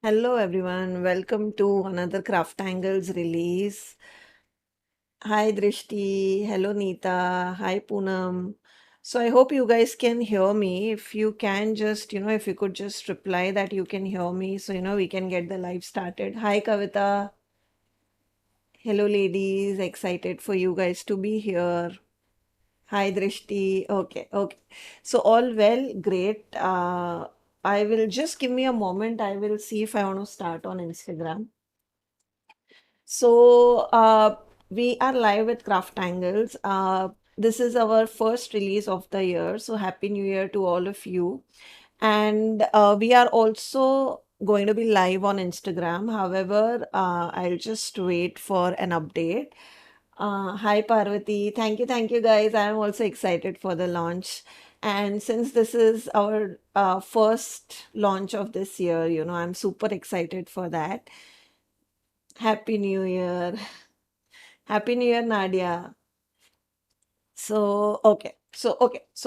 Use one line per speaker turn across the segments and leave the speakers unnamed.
Hello everyone, welcome to another CrafTangles release. Hi Drishti, hello Neeta, hi Poonam. So I hope you guys can hear me. If you can just, if you could just reply that you can hear me, so we can get the live started. Hi Kavita, hello ladies, excited for you guys to be here. Hi Drishti. Okay, okay. So all well, great. I will just give me a moment. I will see if I want to start on Instagram. So we are live with CraftAngles. This is our first release of the year. So Happy New Year to all of you. And we are also going to be live on Instagram. However, I'll just wait for an update. Hi Parvati. Thank you guys. I'm also excited for the launch. And since this is our first launch of this year, I'm super excited for that. Happy New Year. Happy New Year, Nadia. So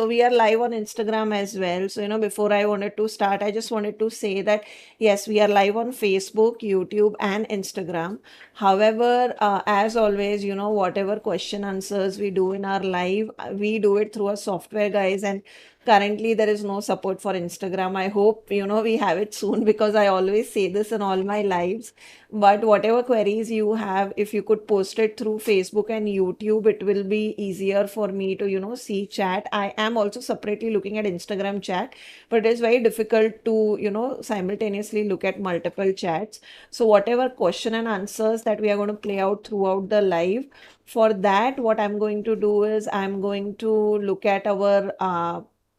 we are live on Instagram as well. So, before I wanted to start, I just wanted to say that yes, we are live on Facebook, YouTube, and Instagram. However, as always, whatever question answers we do in our live, we do it through a software, guys. And currently, there is no support for Instagram. I hope, we have it soon because I always say this in all my lives. But whatever queries you have, if you could post it through Facebook and YouTube, it will be easier for me to, see chat. I am also separately looking at Instagram chat, but it is very difficult to, simultaneously look at multiple chats. So whatever question and answers that we are going to play out throughout the live, for that, what I'm going to do is I'm going to look at our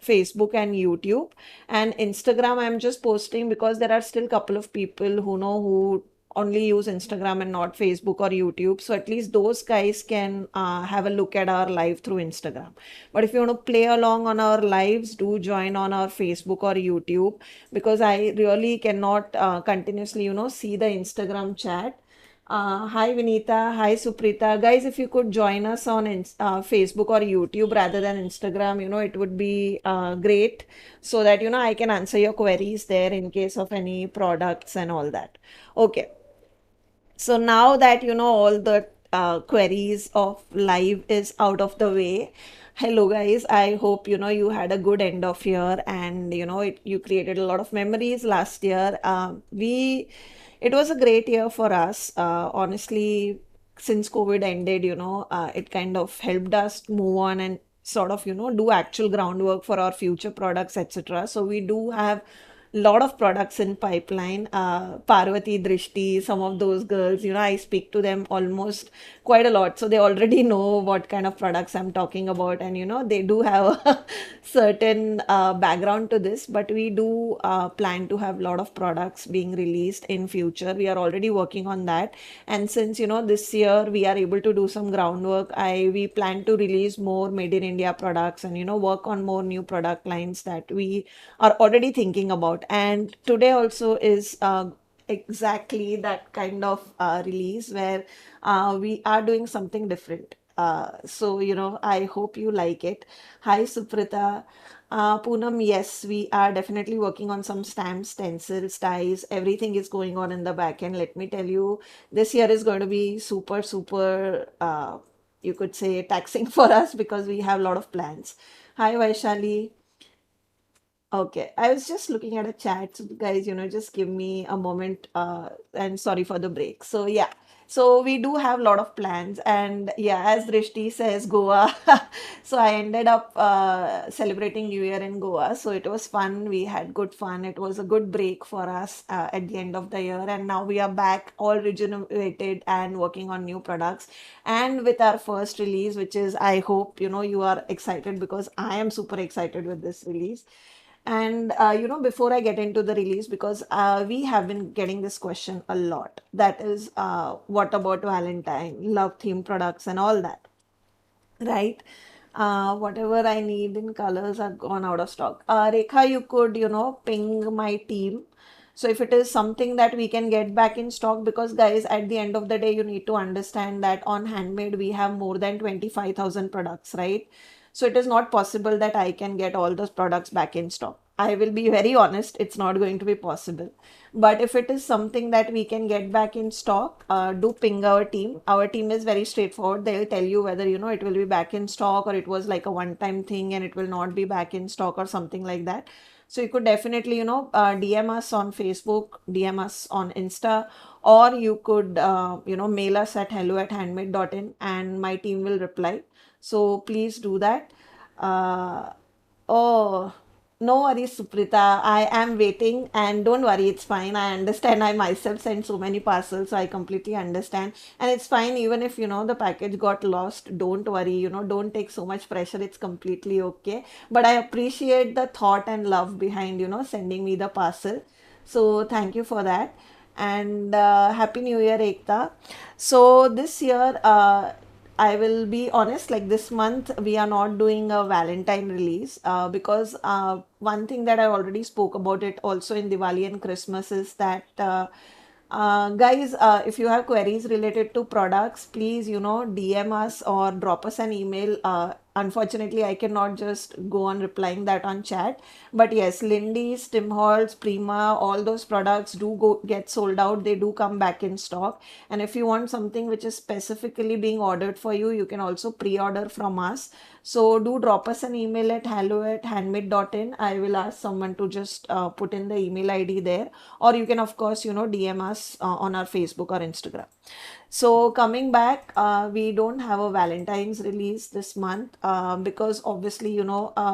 Facebook and YouTube and Instagram. I'm just posting because there are still a couple of people who only use Instagram and not Facebook or YouTube. So at least those guys can have a look at our live through Instagram. But if you want to play along on our lives, do join on our Facebook or YouTube because I really cannot continuously, see the Instagram chat. Hi Vinita, hi Suprita. Guys, if you could join us on Facebook or YouTube rather than Instagram, it would be great so that, I can answer your queries there in case of any products and all that. Okay. So now that all the queries of live is out of the way, hello guys. I hope you had a good end of year and you created a lot of memories last year. We It was a great year for us. Honestly, since COVID ended, it kind of helped us move on and sort of do actual groundwork for our future products, etc. So we do have lot of products in pipeline. Parvati, Drishti, some of those girls, I speak to them almost quite a lot. So they already know what kind of products I'm talking about. And, they do have a certain background to this, but we do plan to have a lot of products being released in future. We are already working on that. And since, this year we are able to do some groundwork, we plan to release more made in India products and, work on more new product lines that we are already thinking about. And today also is exactly that kind of release where we are doing something different. So, I hope you like it. Hi, Suprita. Poonam, yes, we are definitely working on some stamps, stencils, ties. Everything is going on in the back end. Let me tell you, this year is going to be super, super, you could say, taxing for us because we have a lot of plans. Hi, Vaishali. Okay, I was just looking at a chat. So guys, just give me a moment. And sorry for the break. So yeah, so we do have a lot of plans, and yeah, as Drishti says, Goa. So I ended up celebrating New Year in Goa. So it was fun. We had good fun. It was a good break for us at the end of the year, and now we are back, all regenerated and working on new products, and with our first release, which is I hope you are excited because I am super excited with this release. And before I get into the release, because we have been getting this question a lot, that is, what about Valentine, love theme products, and all that, right? Whatever I need in colors are gone out of stock. Rekha, you could, ping my team. So if it is something that we can get back in stock, because guys, at the end of the day, you need to understand that on handmade, we have more than 25,000 products, right? So it is not possible that I can get all those products back in stock. I will be very honest, it's not going to be possible. But if it is something that we can get back in stock, do ping our team. Our team is very straightforward. They'll tell you whether, it will be back in stock, or it was like a one-time thing and it will not be back in stock or something like that. So you could definitely, DM us on Facebook, DM us on Insta, or you could, mail us at hello@handmade.in, and my team will reply. So please do that. Uh, Oh, no worries, Suprita. I am waiting, and don't worry, it's fine. I understand. I myself sent so many parcels, so I completely understand. And it's fine, even if the package got lost. Don't worry, don't take so much pressure. It's completely okay. But I appreciate the thought and love behind, sending me the parcel. So thank you for that. And Happy New Year, Ekta. So this year, I will be honest, like this month, we are not doing a Valentine release because one thing that I already spoke about it also in Diwali and Christmas is that guys, if you have queries related to products, please, DM us or drop us an email. Unfortunately, I cannot just go on replying that on chat. But yes, Lindy's, Tim Hortons, Prima, all those products do go get sold out. They do come back in stock. And if you want something which is specifically being ordered for you, you can also pre-order from us. So do drop us an email at hello@handmade.in. I will ask someone to just put in the email ID there, or you can of course DM us on our Facebook or Instagram. So coming back, we don't have a Valentine's release this month because obviously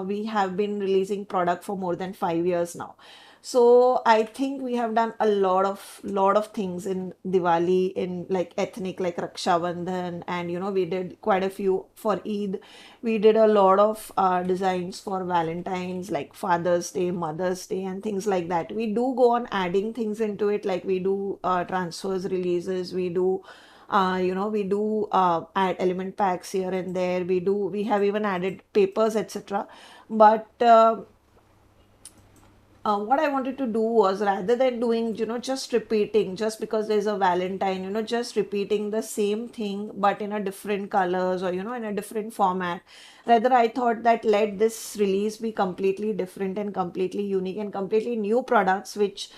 we have been releasing product for more than 5 years now. So I think we have done a lot of things in Diwali, in like ethnic, like Raksha Bandhan, and we did quite a few for Eid. We did a lot of designs for Valentine's, like Father's Day, Mother's Day, and things like that. We do go on adding things into it, like we do transfers, releases, we do add element packs here and there. We have even added papers, etc. But what I wanted to do was, rather than doing, just repeating, just because there's a Valentine, just repeating the same thing, but in a different colors, or, in a different format. Rather, I thought that let this release be completely different and completely unique and completely new products, which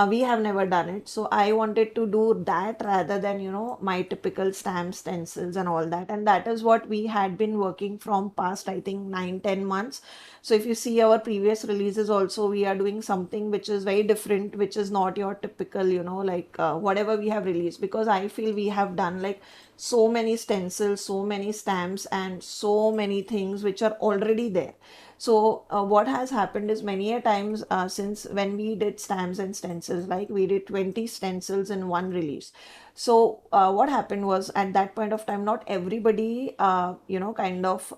we have never done it. So I wanted to do that rather than, my typical stamp stencils and all that. And that is what we had been working from past, I think, 9-10 months. So if you see our previous releases also, we are doing something which is very different, which is not your typical, like whatever we have released, because I feel we have done like so many stencils, so many stamps, and so many things which are already there. So what has happened is, many a times since when we did stamps and stencils, like we did 20 stencils in one release. So what happened was, at that point of time, not everybody, kind of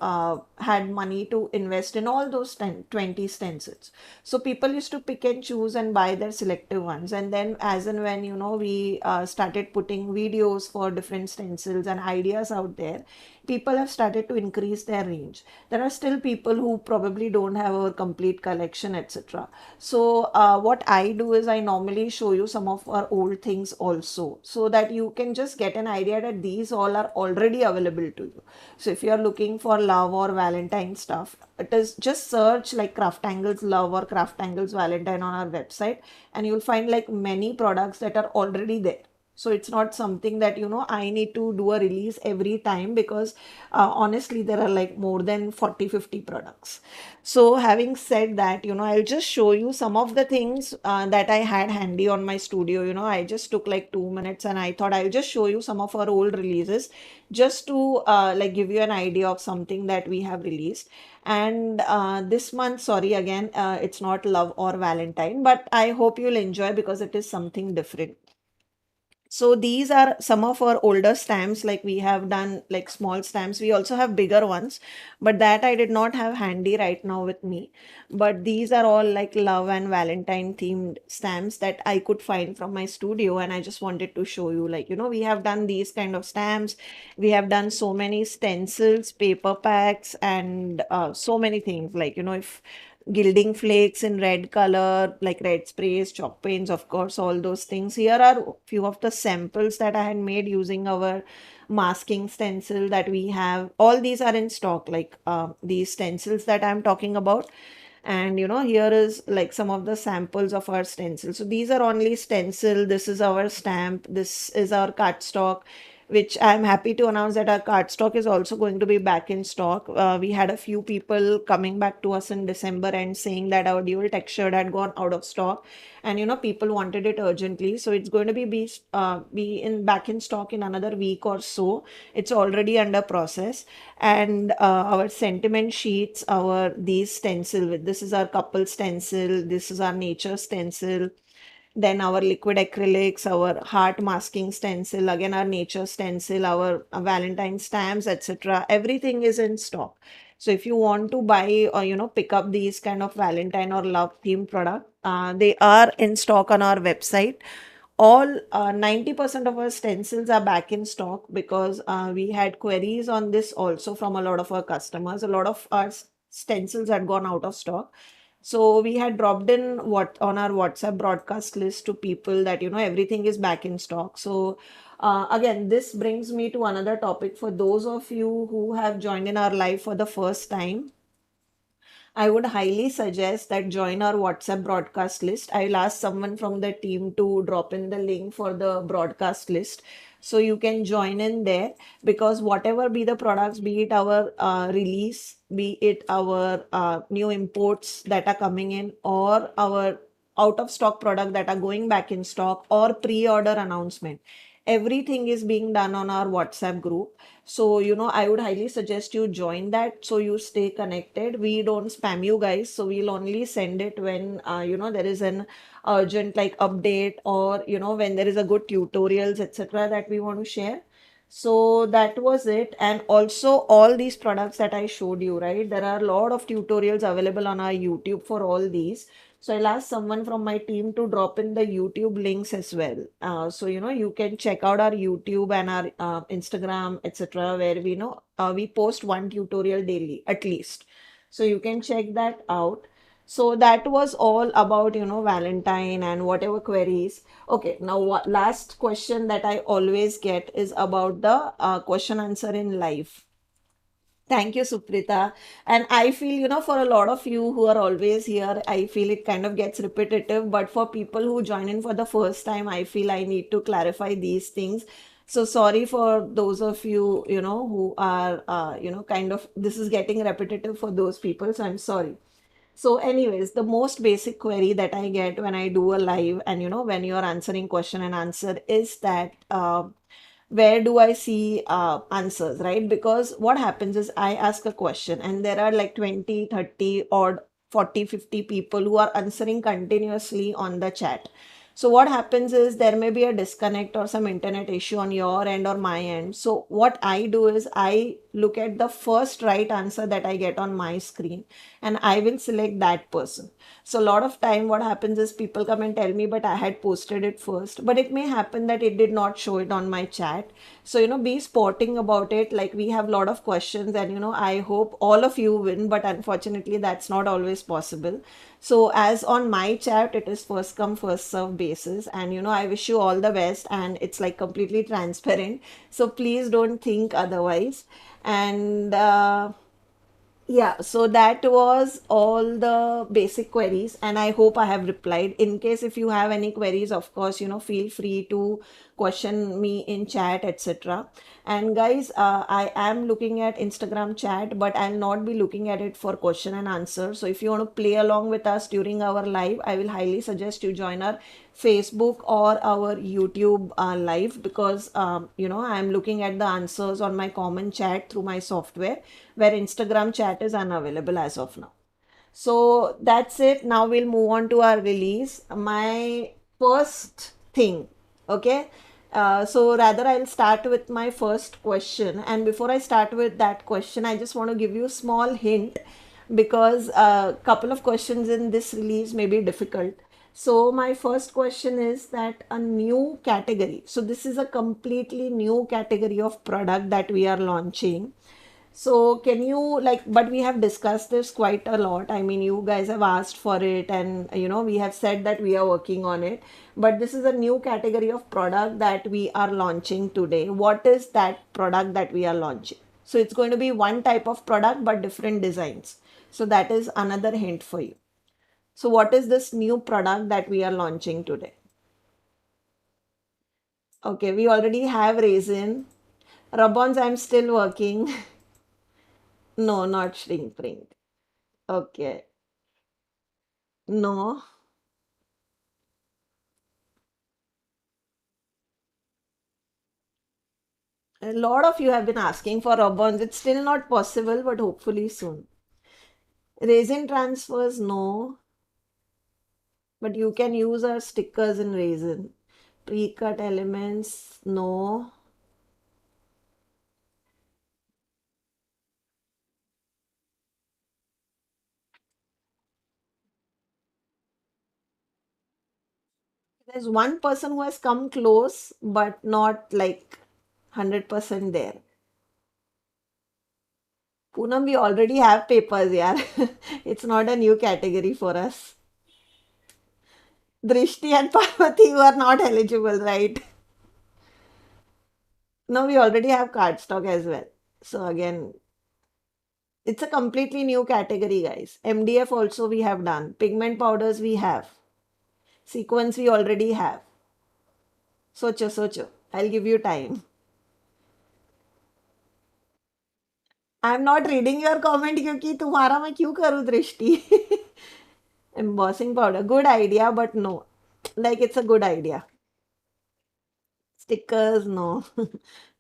had money to invest in all those 20 stencils. So people used to pick and choose and buy their selective ones. And then as and when, we started putting videos for different stencils and ideas out there, people have started to increase their range. There are still people who probably don't have a complete collection, etc. So what I do is, I normally show you some of our old things also, so that you can just get an idea that these all are already available to you. So if you are looking for love or Valentine stuff, it is just search like CrafTangles Love or CrafTangles Valentine on our website, and you'll find like many products that are already there. So it's not something that I need to do a release every time, because honestly there are like more than 40-50 products. So having said that, I'll just show you some of the things that I had handy on my studio. I just took like 2 minutes, and I thought I'll just show you some of our old releases, just to like give you an idea of something that we have released. And this month, sorry again, it's not love or Valentine, but I hope you'll enjoy because it is something different. So these are some of our older stamps, like we have done like small stamps. We also have bigger ones, but that I did not have handy right now with me. But these are all like love and Valentine themed stamps that I could find from my studio. And I just wanted to show you, like, we have done these kind of stamps. We have done so many stencils, paper packs, and so many things. Like, if gilding flakes in red color, like red sprays, chalk paints, of course, all those things. Here are few of the samples that I had made using our masking stencil that we have. All these are in stock, like these stencils that I'm talking about. And here is like some of the samples of our stencil. So these are only stencil. This is our stamp. This is our cardstock, which I'm happy to announce that our cardstock is also going to be back in stock. We had a few people coming back to us in December and saying that our dual textured had gone out of stock, and people wanted it urgently. So it's going to be in back in stock in another week or so. It's already under process. And our sentiment sheets, our these stencil with this is our couple stencil, this is our nature stencil, then our liquid acrylics, our heart masking stencil, again our nature stencil, our Valentine stamps, etc. Everything is in stock. So if you want to buy or pick up these kind of Valentine or love theme product, they are in stock on our website. All 90% of our stencils are back in stock because we had queries on this also from a lot of our customers. A lot of our stencils had gone out of stock. So we had dropped in what on our WhatsApp broadcast list to people that everything is back in stock. So again, this brings me to another topic for those of you who have joined in our live for the first time. I would highly suggest that join our WhatsApp broadcast list. I'll ask someone from the team to drop in the link for the broadcast list. So you can join in there, because whatever be the products, be it our release, be it our new imports that are coming in, or our out of stock product that are going back in stock, or pre-order announcement, everything is being done on our WhatsApp group. So, I would highly suggest you join that so you stay connected. We don't spam you guys, so we'll only send it when, there is an urgent like update, or, when there is a good tutorials, etc. that we want to share. So that was it. And also all these products that I showed you, right? There are a lot of tutorials available on our YouTube for all these. So I'll ask someone from my team to drop in the YouTube links as well. So you can check out our YouTube and our Instagram, etc., where we post one tutorial daily at least. So you can check that out. So that was all about Valentine and whatever queries. Okay, now what last question that I always get is about the question answer in live. Thank you, Suprita. And I feel, for a lot of you who are always here, I feel it kind of gets repetitive. But for people who join in for the first time, I feel I need to clarify these things. So sorry for those of you, who are, kind of, this is getting repetitive for those people. So I'm sorry. So, anyways, the most basic query that I get when I do a live and when you're answering question and answer is that where do I see answers, right? Because what happens is I ask a question and there are like 20, 30 or 40, 50 people who are answering continuously on the chat. So what happens is there may be a disconnect or some internet issue on your end or my end. So what I do is I look at the first right answer that I get on my screen and I will select that person. So a lot of time what happens is people come and tell me, but I had posted it first, but it may happen that it did not show it on my chat. So, be sporting about it. Like we have a lot of questions and, I hope all of you win, but unfortunately that's not always possible. So as on my chat, it is first come, first serve basis. And, I wish you all the best and it's like completely transparent. So please don't think otherwise. And, yeah, so that was all the basic queries, and I hope I have replied. In case if you have any queries, of course, feel free to question me in chat, etc. And guys, I am looking at Instagram chat, but I'll not be looking at it for question and answer. So if you want to play along with us during our live, I will highly suggest you join our Facebook or our YouTube live, because I'm looking at the answers on my common chat through my software, where Instagram chat is unavailable as of now. So that's it. Now we'll move on to our release. My first thing, okay. So rather I'll start with my first question. And before I start with that question, I just want to give you a small hint, because a couple of questions in this release may be difficult. So my first question is that a new category. So this is a completely new category of product that we are launching. So can you like, but we have discussed this quite a lot. I mean, you guys have asked for it and we have said that we are working on it. But this is a new category of product that we are launching today. What is that product that we are launching? So it's going to be one type of product but different designs. So that is another hint for you. So what is this new product that we are launching today? Okay, we already have raisin. Rub-ons, I'm still working. No, not shrink print. Okay. No, a lot of you have been asking for rub-ons. It's still not possible, but hopefully soon. Resin transfers, no, but you can use our stickers in resin. Pre-cut elements, no. There's one person who has come close, but not like 100% there. Poonam, we already have papers, yeah. It's not a new category for us. Drishti and Parvati, you are not eligible, right? No, we already have cardstock as well. So again, it's a completely new category, guys. MDF also we have done. Pigment powders we have. Sequence we already have. Socho, socho. I'll give you time. I'm not reading your comment क्योंकि तुम्हारा मैं क्यों करूँ दृष्टि Embossing powder. Good idea, but no. Like it's a good idea. Stickers, no.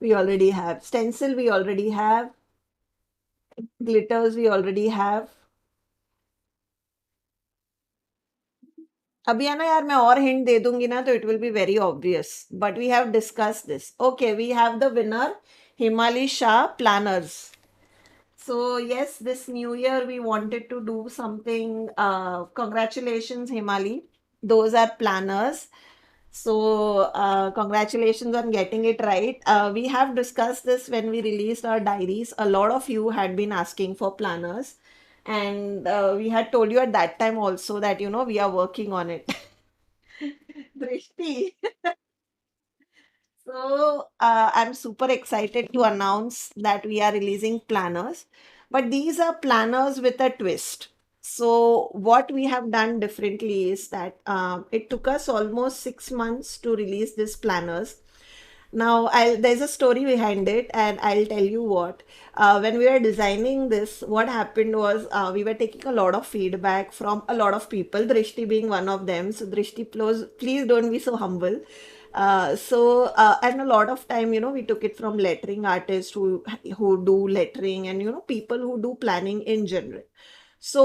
We already have. Stencil, we already have. Glitters, we already have. अभी है ना यार मैं और हिंट दे दूंगी ना तो it will be very obvious but we have discuss this okay we have the winner Himali Shah planners so yes this new year we wanted to do something congratulations himali those are planners so congratulations on getting it right we have discussed this when we released our diaries a lot of you had been asking for planners and we had told you at that time also that we are working on it Drishti. So, I'm super excited to announce that we are releasing planners, but these are planners with a twist. So, what we have done differently is that it took us almost 6 months to release these planners. Now, there's a story behind it, and I'll tell you what. When we were designing this, what happened was we were taking a lot of feedback from a lot of people, Drishti being one of them. So, Drishti, please don't be so humble. And a lot of time, we took it from lettering artists who do lettering and people who do planning in general. So,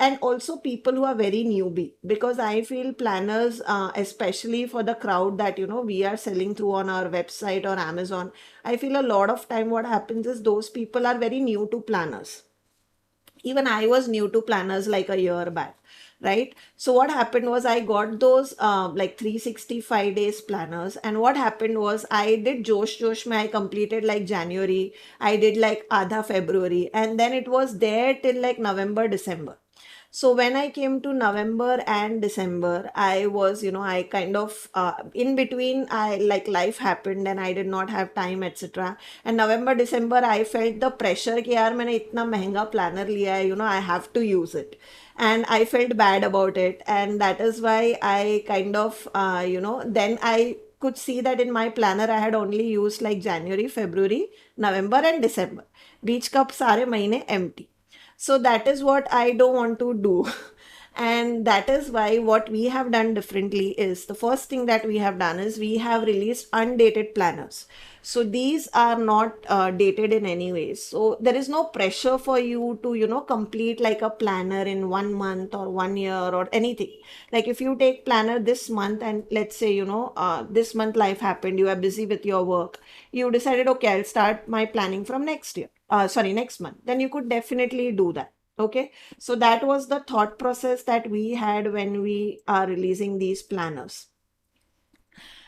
and also people who are very newbie, because I feel planners, especially for the crowd that, we are selling through on our website or Amazon, I feel a lot of time what happens is those people are very new to planners. Even I was new to planners like a year back, right? So what happened was I got those like 365 days planners, and what happened was I did Josh mein I completed like January, I did like Adha February, and then it was there till like November, December. So when I came to November and December, I was, I kind of in between, I like life happened and I did not have time, etc. And November, December, I felt the pressure कि यार मैंने इतना महंगा planner लिया है, I have to use it. And I felt bad about it. And that is why I kind of, then I could see that in my planner I had only used like January, February, November and December. Beach cup सारे महीने empty. So that is what I don't want to do. And that is why what we have done differently is the first thing that we have done is we have released undated planners. So these are not dated in any way. So there is no pressure for you to, complete like a planner in 1 month or 1 year or anything. Like if you take planner this month and let's say, this month life happened, you are busy with your work, you decided, okay, I'll start my planning from next year. Sorry, next month. Then you could definitely do that. Okay. So that was the thought process that we had when we are releasing these planners.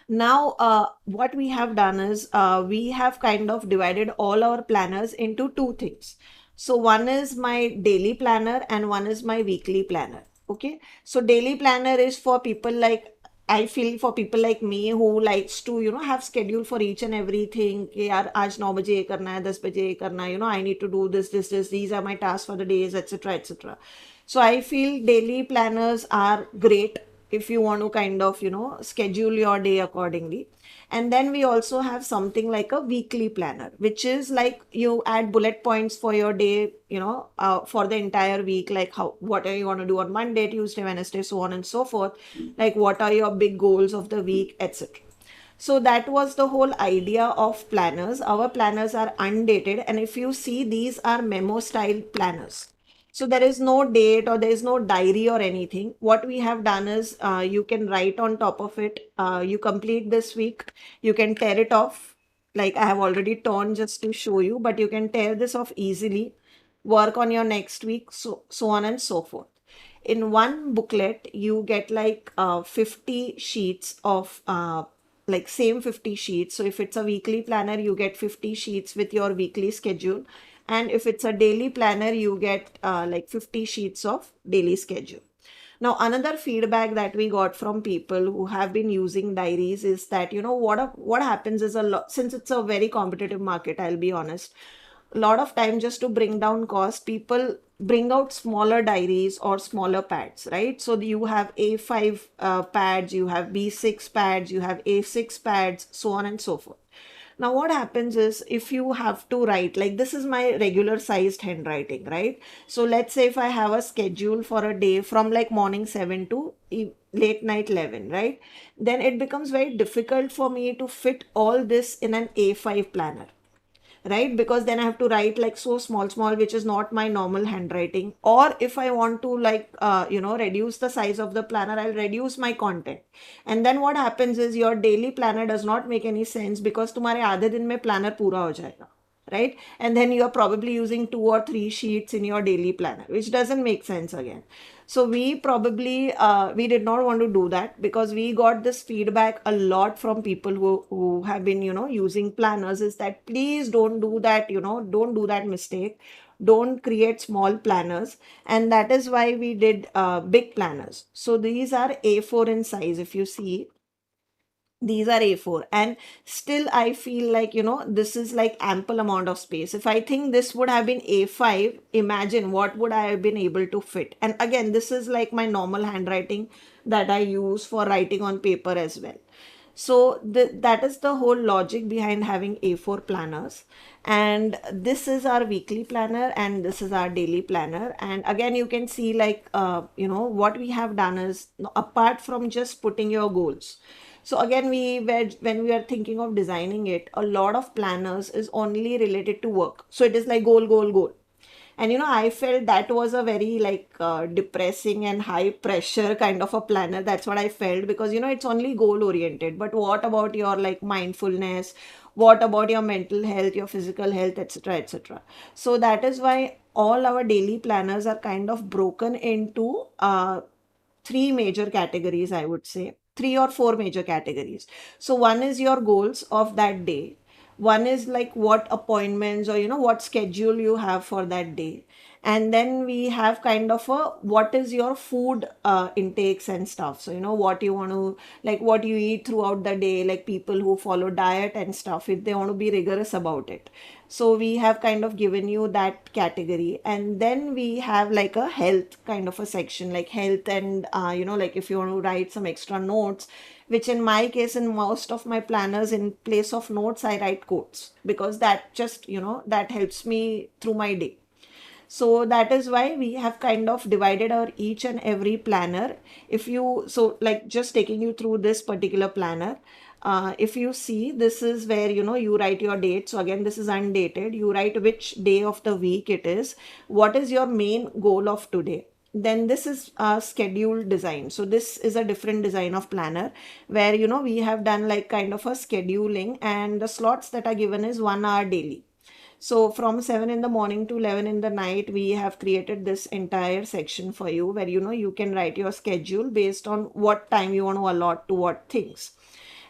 Now, what we have done is we have kind of divided all our planners into two things. So one is my daily planner and one is my weekly planner. Okay. So daily planner is for people like, I feel for people like me who likes to, have schedule for each and everything. कि यार आज 9 बजे ये करना है, 10 बजे ये करना है, I need to do this, these are my tasks for the days, etc., etc. So I feel daily planners are great if you want to kind of, schedule your day accordingly. And then we also have something like a weekly planner, which is like you add bullet points for your day, for the entire week, like what are you going to do on Monday, Tuesday, Wednesday, so on and so forth. Like what are your big goals of the week, etc. So that was the whole idea of planners. Our planners are undated, and if you see, these are memo style planners. So there is no date or there is no diary or anything. What we have done is you can write on top of it. You complete this week, you can tear it off. Like I have already torn just to show you, but you can tear this off easily. Work on your next week, so on and so forth. In one booklet, you get like 50 sheets of like same 50 sheets. So if it's a weekly planner, you get 50 sheets with your weekly schedule. And if it's a daily planner, you get like 50 sheets of daily schedule. Now, another feedback that we got from people who have been using diaries is that, what happens is a lot, since it's a very competitive market, I'll be honest, a lot of time just to bring down cost, people bring out smaller diaries or smaller pads, right? So you have A5 pads, you have B6 pads, you have A6 pads, so on and so forth. Now, what happens is if you have to write, like this is my regular sized handwriting, right? So let's say if I have a schedule for a day from like morning 7 to late night 11, right? Then it becomes very difficult for me to fit all this in an A5 planner, right? Because then I have to write like so small, which is not my normal handwriting. Or if I want to like reduce the size of the planner, I'll reduce my content. And then what happens is your daily planner does not make any sense because तुम्हारे आधे दिन में planner पूरा हो जाएगा, right? And then you are probably using 2 or 3 sheets in your daily planner, which doesn't make sense again. So we probably we did not want to do that because we got this feedback a lot from people who have been using planners, is that please don't do that, don't do that mistake, don't create small planners. And that is why we did big planners. So these are A4 in size. If you see, these are A4, and still I feel like this is like ample amount of space. If I think this would have been A5, imagine what would I have been able to fit. And again, this is like my normal handwriting that I use for writing on paper as well. So that is the whole logic behind having A4 planners. And this is our weekly planner and this is our daily planner. And again, you can see like, what we have done is, apart from just putting your goals. So again, when we are thinking of designing it, a lot of planners is only related to work. So it is like goal, goal, goal. And I felt that was a very like depressing and high pressure kind of a planner. That's what I felt, because it's only goal oriented. But what about your like mindfulness? What about your mental health, your physical health, etc., etc.? So that is why all our daily planners are kind of broken into three major categories, I would say, three or four major categories. So one is your goals of that day. One is like what appointments or what schedule you have for that day. And then we have kind of a what is your food intakes and stuff. So what you want to, like what you eat throughout the day, like people who follow diet and stuff, if they want to be rigorous about it. So we have kind of given you that category. And then we have like a health kind of a section, like health and like if you want to write some extra notes, which in my case, in most of my planners, in place of notes I write quotes, because that just that helps me through my day. So that is why we have kind of divided our each and every planner. If you, so like just taking you through this particular planner, if you see, this is where you write your date. So again, this is undated. You write which day of the week it is, what is your main goal of today. Then this is a schedule design. So this is a different design of planner where we have done like kind of a scheduling, and the slots that are given is 1 hour daily. So from 7 in the morning to 11 in the night, we have created this entire section for you where you can write your schedule based on what time you want to allot to what things.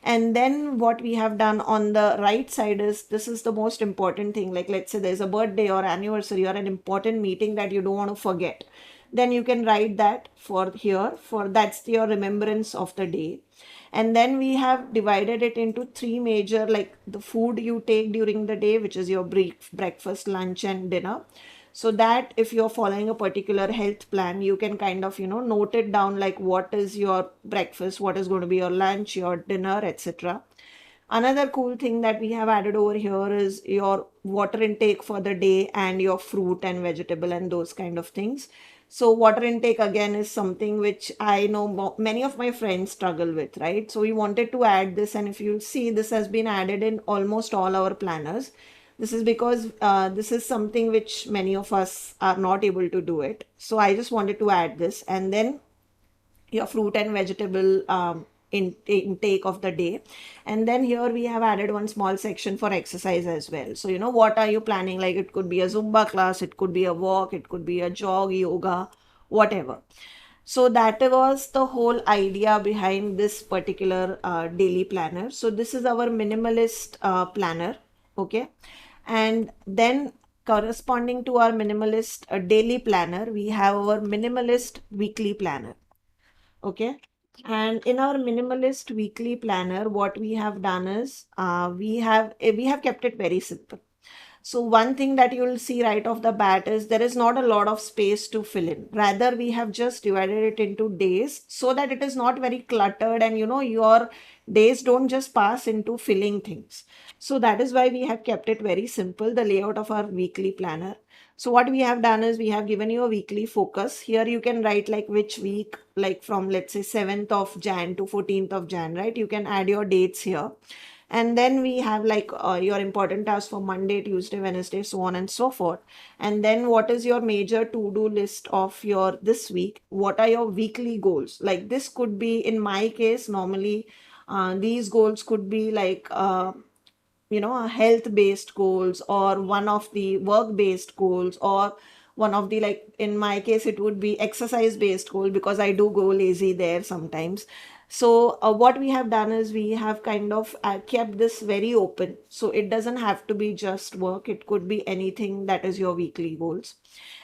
And then what we have done on the right side is, this is the most important thing. Like, let's say there's a birthday or anniversary or an important meeting that you don't want to forget. Then you can write that for here, for that's your remembrance of the day. And then we have divided it into three major, like the food you take during the day, which is your breakfast, lunch, and dinner. So that if you're following a particular health plan, you can kind of, note it down, like what is your breakfast, what is going to be your lunch, your dinner, etc. Another cool thing that we have added over here is your water intake for the day and your fruit and vegetable and those kind of things. So water intake again is something which I know many of my friends struggle with, right? So we wanted to add this, and if you see, this has been added in almost all our planners. This is because this is something which many of us are not able to do it. So I just wanted to add this, and then your fruit and vegetable intake of the day. And then here we have added one small section for exercise as well. So, what are you planning? Like, it could be a Zumba class, it could be a walk, it could be a jog, yoga, whatever. So that was the whole idea behind this particular daily planner. So this is our minimalist planner. Okay. And then corresponding to our minimalist daily planner, we have our minimalist weekly planner. Okay. And in our minimalist weekly planner, what we have done is we have kept it very simple. So one thing that you'll see right off the bat is there is not a lot of space to fill in. Rather, we have just divided it into days so that it is not very cluttered, and your days don't just pass into filling things. So that is why we have kept it very simple, the layout of our weekly planner. So what we have done is we have given you a weekly focus. Here you can write like which week, like from let's say 7th of Jan to 14th of Jan, right? You can add your dates here. And then we have like your important tasks for Monday, Tuesday, Wednesday, so on and so forth. And then what is your major to-do list of your this week? What are your weekly goals? Like, this could be, in my case, normally these goals could be like a health based goals, or one of the work based goals, or one of the, like in my case it would be exercise based goal, because I do go lazy there sometimes. So what we have done is we have kind of kept this very open, so it doesn't have to be just work, it could be anything that is your weekly goals.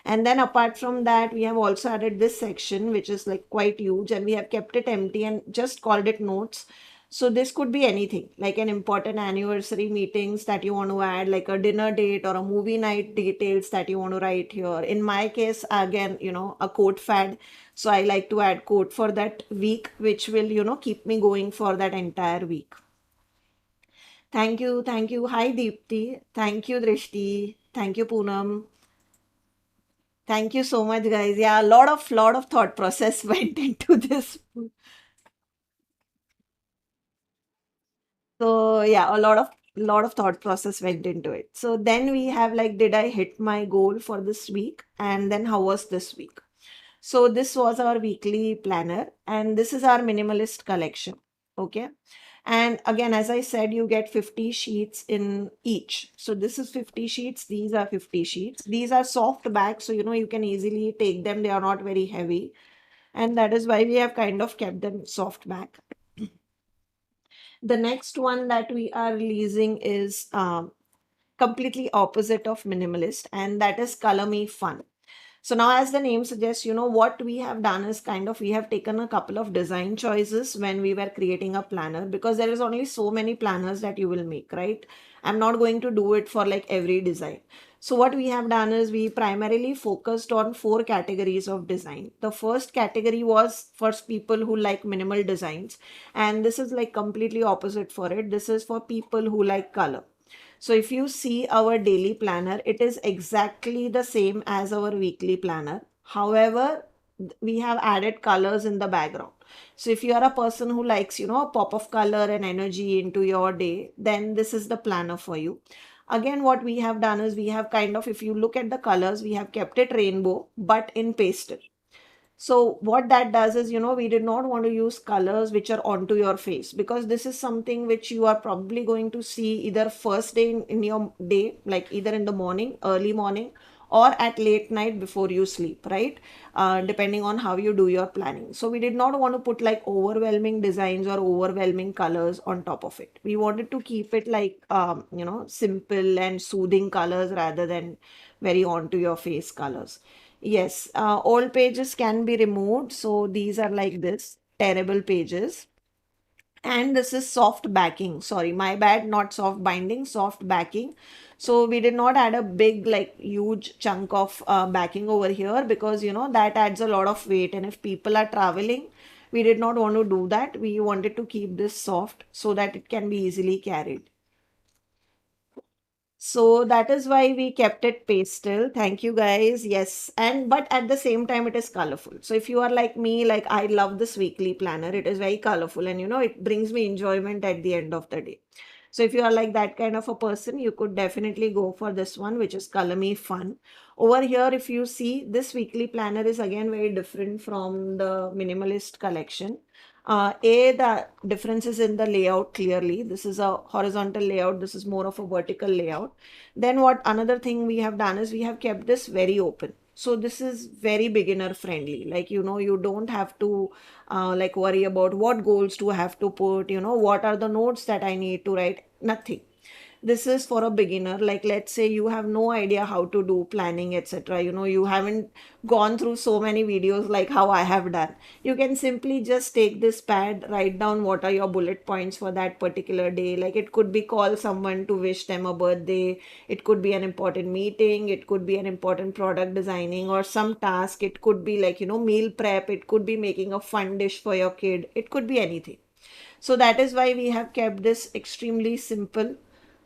And then apart from that, we have also added this section which is like quite huge, and we have kept it empty and just called it notes. So this could be anything, like an important anniversary meetings that you want to add, like a dinner date or a movie night details that you want to write here. In my case, again, a quote fad. So I like to add quote for that week, which will, keep me going for that entire week. Thank you. Thank you. Hi, Deepti. Thank you, Drishti. Thank you, Poonam. Thank you so much, guys. Yeah, a lot of thought process went into this. So yeah, a lot of thought process went into it. So then we have like, did I hit my goal for this week? And then how was this week? So this was our weekly planner, and this is our minimalist collection. Okay. And again, as I said, you get 50 sheets in each. So this is 50 sheets. These are 50 sheets. These are soft bags. So, you can easily take them. They are not very heavy. And that is why we have kind of kept them soft back. The next one that we are releasing is completely opposite of minimalist, and that is color me fun. So now, as the name suggests, what we have done is kind of, we have taken a couple of design choices when we were creating a planner, because there is only so many planners that you will make, right? I'm not going to do it for like every design. So what we have done is we primarily focused on four categories of design. The first category was for people who like minimal designs, and this is like completely opposite for it. This is for people who like color. So if you see our daily planner, it is exactly the same as our weekly planner. However, we have added colors in the background. So if you are a person who likes, a pop of color and energy into your day, then this is the planner for you. Again, what we have done is we have kind of, if you look at the colors, we have kept it rainbow, but in pastel. So what that does is, we did not want to use colors which are onto your face, because this is something which you are probably going to see either first day in your day, like either in the morning, early morning, or at late night before you sleep, right? Depending on how you do your planning. So we did not want to put like overwhelming designs or overwhelming colors on top of it. We wanted to keep it like, simple and soothing colors rather than very onto your face colors. Yes, old pages can be removed. So these are like this terrible pages. And this is soft backing. Sorry, my bad, not soft binding, soft backing. So we did not add a big, like huge chunk of backing over here because that adds a lot of weight. And if people are traveling, we did not want to do that. We wanted to keep this soft so that it can be easily carried. So that is why we kept it pastel. Thank you guys. Yes. And but at the same time it is colorful. So if you are like me, like I love this weekly planner. It is very colorful and it brings me enjoyment at the end of the day. So if you are like that kind of a person, you could definitely go for this one, which is Color Me Fun. Over here, if you see, this weekly planner is again very different from the minimalist collection. The difference is in the layout clearly. This is a horizontal layout. This is more of a vertical layout. Then what another thing we have done is we have kept this very open. So this is very beginner friendly. Like, you don't have to like worry about what goals to have to put, what are the notes that I need to write. Nothing. This is for a beginner. Like, let's say you have no idea how to do planning, etc. You haven't gone through so many videos like how I have done. You can simply just take this pad, write down what are your bullet points for that particular day. Like, it could be call someone to wish them a birthday, it could be an important meeting, it could be an important product designing or some task, it could be like meal prep, it could be making a fun dish for your kid, it could be anything. So that is why we have kept this extremely simple,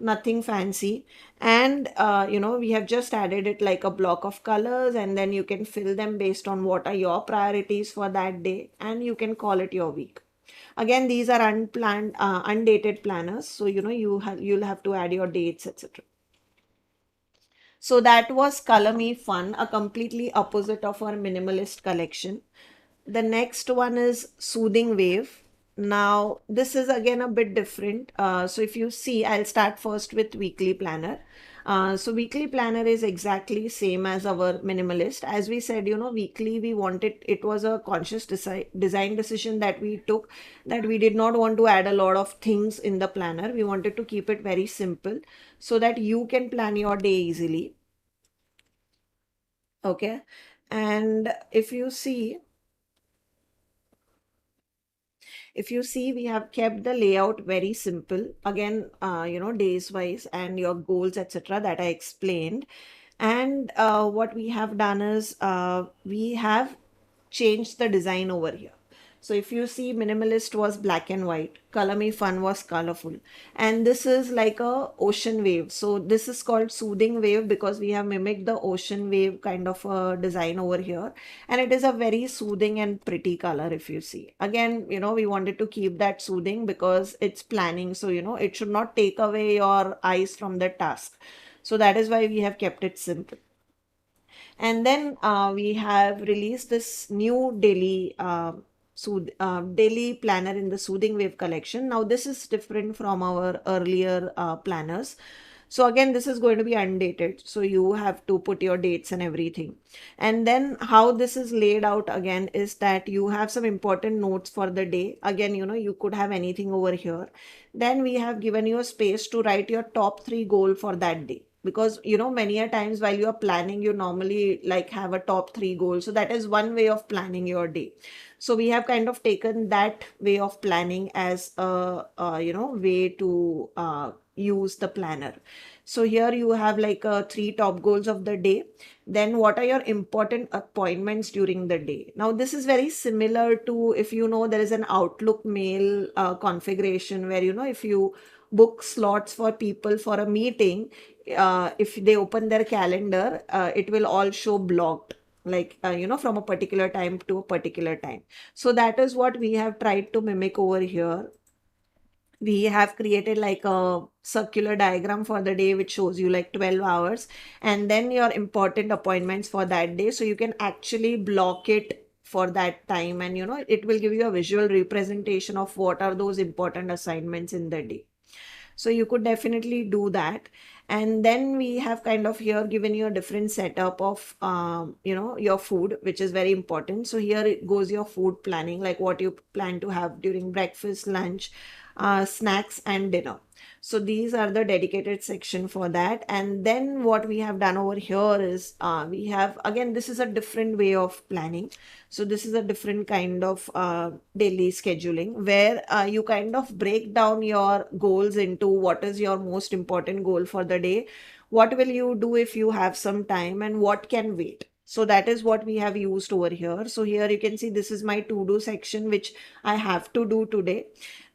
nothing fancy. And we have just added it like a block of colors, and then you can fill them based on what are your priorities for that day, and you can call it your week. Again, these are unplanned, undated planners, so you'll have to add your dates, etc. So that was Color Me Fun, a completely opposite of our minimalist collection. The next one is Soothing Wave. Now, this is again a bit different. So if you see, I'll start first with Weekly Planner. So Weekly Planner is exactly same as our minimalist. As we said, weekly we wanted, it was a conscious design decision that we took, that we did not want to add a lot of things in the planner. We wanted to keep it very simple so that you can plan your day easily. Okay. And if you see, we have kept the layout very simple. Again, days wise and your goals, etc., that I explained. And what we have done is we have changed the design over here. So if you see, minimalist was black and white, Color Me Fun was colorful, and this is like a ocean wave. So this is called Soothing Wave because we have mimicked the ocean wave kind of a design over here, and it is a very soothing and pretty color. If you see, again, we wanted to keep that soothing because it's planning, so it should not take away your eyes from the task. So that is why we have kept it simple. And then we have released this new daily planner in the Soothing Wave collection. Now this is different from our earlier planners. So again, this is going to be undated. So you have to put your dates and everything. And then how this is laid out again is that you have some important notes for the day. Again, you could have anything over here. Then we have given you a space to write your top three goal for that day, because many a times while you're planning, you normally like have a top three goals. So that is one way of planning your day. So we have kind of taken that way of planning as a way to use the planner. So here you have like three top goals of the day. Then what are your important appointments during the day? Now this is very similar to, if there is an Outlook mail configuration where if you book slots for people for a meeting, if they open their calendar, it will all show blocked, like from a particular time to a particular time. So that is what we have tried to mimic over here. We have created like a circular diagram for the day which shows you like 12 hours and then your important appointments for that day, so you can actually block it for that time, and it will give you a visual representation of what are those important assignments in the day. So you could definitely do that. And then we have kind of here given you a different setup of your food, which is very important. So here it goes your food planning, like what you plan to have during breakfast, lunch, snacks and dinner. So these are the dedicated section for that. And then what we have done over here is we have, again, this is a different way of planning. So this is a different kind of daily scheduling where you kind of break down your goals into what is your most important goal for the day, what will you do if you have some time, and what can wait. So that is what we have used over here. So here you can see this is my to do section, which I have to do today.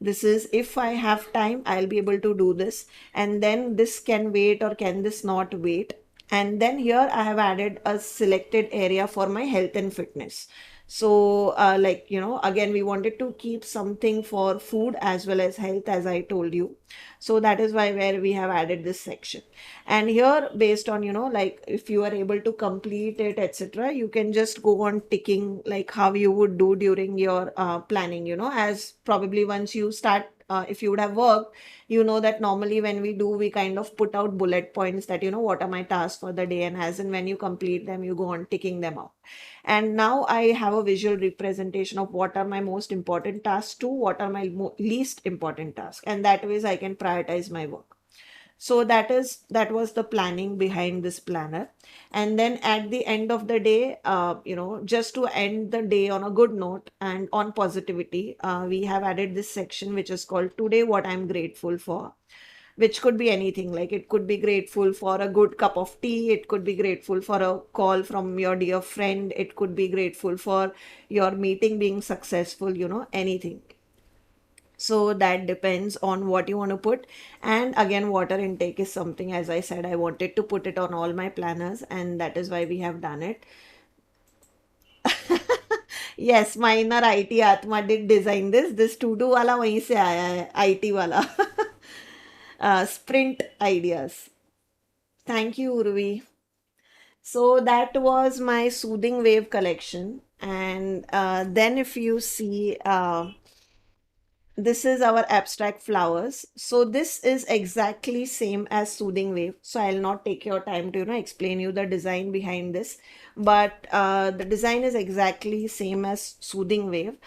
This is if I have time, I'll be able to do this. And then this can wait or can this not wait. And then here I have added a selected area for my health and fitness. So again, we wanted to keep something for food as well as health, as I told you. So that is why where we have added this section. And here, based on, like if you are able to complete it, etc., you can just go on ticking like how you would do during your planning, as probably once you start, if you would have worked, you know that normally when we do, we kind of put out bullet points that, what are my tasks for the day, and as and when you complete them, you go on ticking them out. And now I have a visual representation of what are my most important tasks to what are my least important tasks, and that ways I can prioritize my work. So that was the planning behind this planner. And then at the end of the day, just to end the day on a good note and on positivity, we have added this section which is called today what I'm grateful for, which could be anything. Like it could be grateful for a good cup of tea, it could be grateful for a call from your dear friend, it could be grateful for your meeting being successful, anything. So that depends on what you want to put. And again, water intake is something, as I said, I wanted to put it on all my planners, and that is why we have done it. Yes, my inner IT Atma did design this to do wala wahi se aaya hai, IT wala. Sprint ideas. Thank you, Urvi. So that was my soothing wave collection. And then if you see, this is our abstract flowers. So this is exactly same as soothing wave. So I'll not take your time to, explain you the design behind this. But the design is exactly same as soothing wave.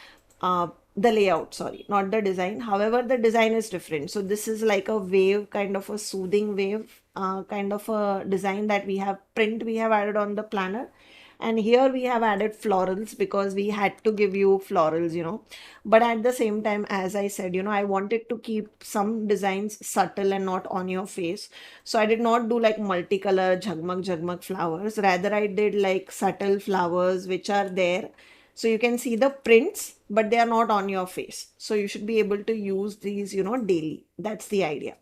The layout, sorry, not the design. However, the design is different. So this is like a wave, kind of a soothing wave, kind of a design that we have added on the planner. And here we have added florals because we had to give you florals, but at the same time, as I said, I wanted to keep some designs subtle and not on your face. So I did not do like multicolor jagmag jagmag flowers, rather I did like subtle flowers which are there, so you can see the prints but they are not on your face, so you should be able to use these, daily. That's the idea.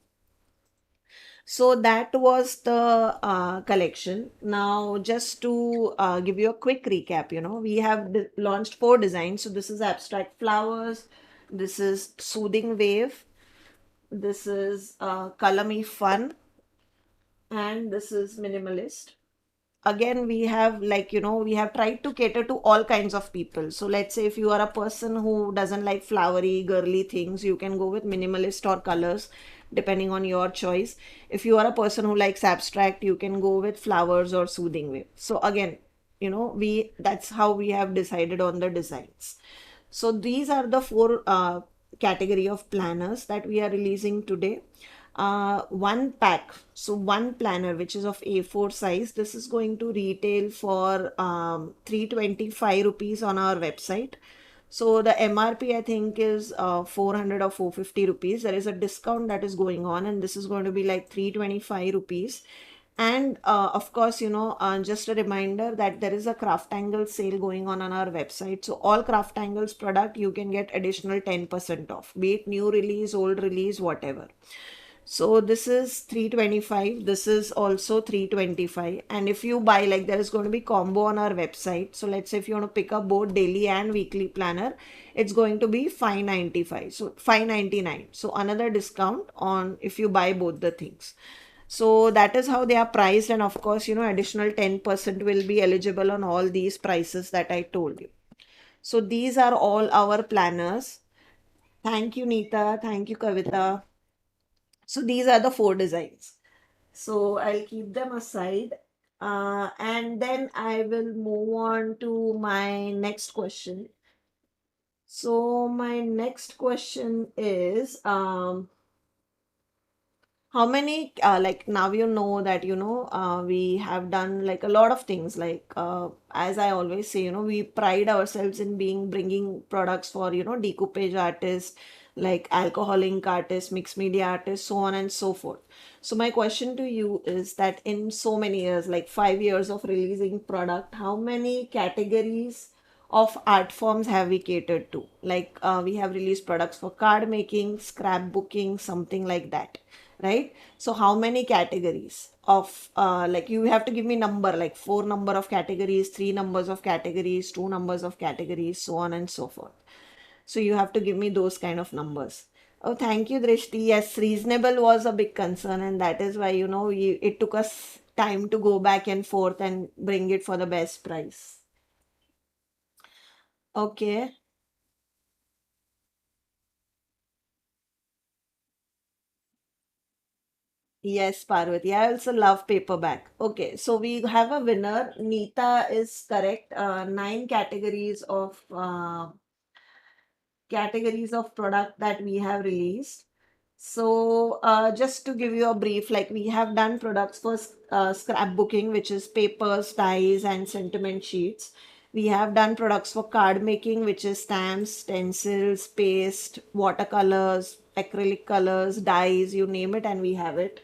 So that was the collection. Now, just to give you a quick recap, we have launched 4 designs. So this is abstract flowers, this is soothing wave, this is color me fun, and this is minimalist. Again, we have, like, we have tried to cater to all kinds of people. So let's say if you are a person who doesn't like flowery girly things, you can go with minimalist or colors depending on your choice. If you are a person who likes abstract, you can go with flowers or soothing wave. So again, we that's how we have decided on the designs. So these are the 4 category of planners that we are releasing today. One pack, so one planner which is of A4 size, this is going to retail for 325 rupees on our website. So the MRP I think is 400 or 450 rupees. There is a discount that is going on, and this is going to be like 325 rupees. And of course, just a reminder that there is a CrafTangles sale going on our website. So all CrafTangles product you can get additional 10% off, be it new release, old release, whatever. So this is 325. This is also 325. And if you buy, like, there is going to be combo on our website. So let's say if you want to pick up both daily and weekly planner, it's going to be 595. So 599. So another discount on if you buy both the things. So that is how they are priced. And of course, additional 10% will be eligible on all these prices that I told you. So these are all our planners. Thank you, Neeta. Thank you, Kavita. So these are the four designs. So I'll keep them aside. And then I will move on to my next question. So my next question is, how many, like now you know that, we have done like a lot of things. Like, as I always say, we pride ourselves in bringing products for, decoupage artists, like alcohol ink artists, mixed media artists, so on and so forth. So my question to you is that in so many years, like 5 years of releasing product, how many categories of art forms have we catered to? Like, we have released products for card making, scrapbooking, something like that, right? So how many categories of, like, you have to give me number, like four number of categories, three numbers of categories, two numbers of categories, so on and so forth. So you have to give me those kind of numbers. Oh, thank you, Drishti. Yes, reasonable was a big concern, and that is why, it took us time to go back and forth and bring it for the best price. Okay. Yes, Parvati. I also love paperback. Okay, so we have a winner. Neeta is correct. Nine categories of product that we have released. So, just to give you a brief, like we have done products for scrapbooking, which is papers, dies, and sentiment sheets. We have done products for card making, which is stamps, stencils, paste, watercolors, acrylic colors, dyes, you name it, and we have it.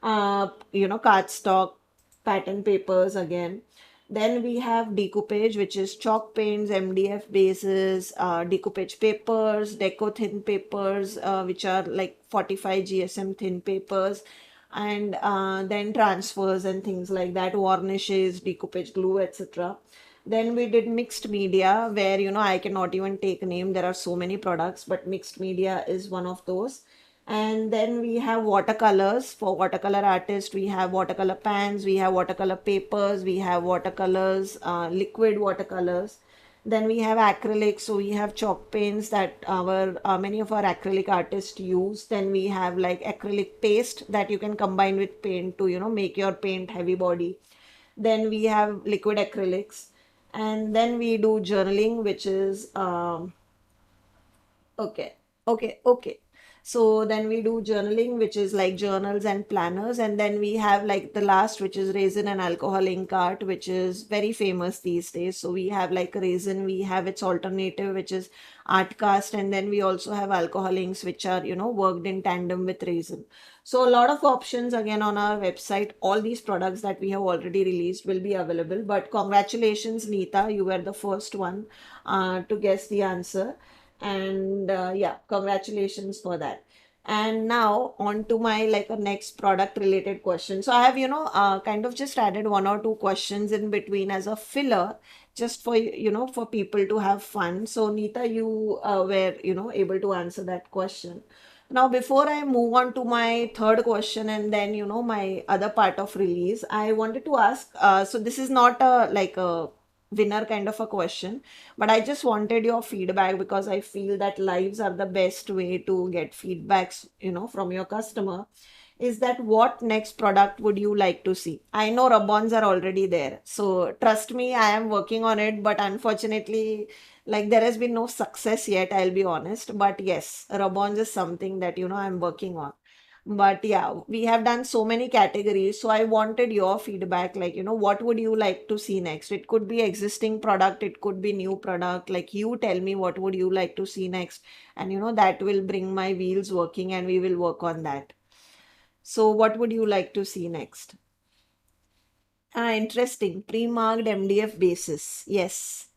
Cardstock, pattern papers again. Then we have decoupage, which is chalk paints, MDF bases, decoupage papers, deco thin papers, which are like 45 GSM thin papers, and then transfers and things like that, varnishes, decoupage glue, etc. Then we did mixed media, where I cannot even take a name. There are so many products, but mixed media is one of those. And then we have watercolors. For watercolor artists, we have watercolor pans, we have watercolor papers, we have watercolors, liquid watercolors. Then we have acrylics, so we have chalk paints that our many of our acrylic artists use. Then we have like acrylic paste that you can combine with paint to make your paint heavy body. Then we have liquid acrylics, and then we do journaling, which is okay, okay. So then we do journaling, which is like journals and planners. And then we have like the last, which is resin and alcohol ink art, which is very famous these days. So we have like resin, we have its alternative, which is art cast. And then we also have alcohol inks, which are, worked in tandem with resin. So a lot of options again on our website. All these products that we have already released will be available. But congratulations, Neeta, you were the first one to guess the answer. And yeah, congratulations for that. And now on to my like a next product related question. So I have kind of just added one or two questions in between as a filler, just for for people to have fun. So Neeta, you were able to answer that question. Now before I move on to my third question and then my other part of release, I wanted to ask, so this is not a like a winner kind of a question, but I just wanted your feedback, because I feel that lives are the best way to get feedbacks, from your customer. Is that what next product would you like to see? I know rub-ons are already there. So trust me, I am working on it, but unfortunately, like there has been no success yet, I'll be honest. But yes, rub-ons is something that, I'm working on. But yeah, we have done so many categories. So I wanted your feedback, like, what would you like to see next? It could be existing product, it could be new product. Like you tell me what would you like to see next? And that will bring my wheels working and we will work on that. So what would you like to see next? Ah, interesting. Pre-marked MDF basis. Yes.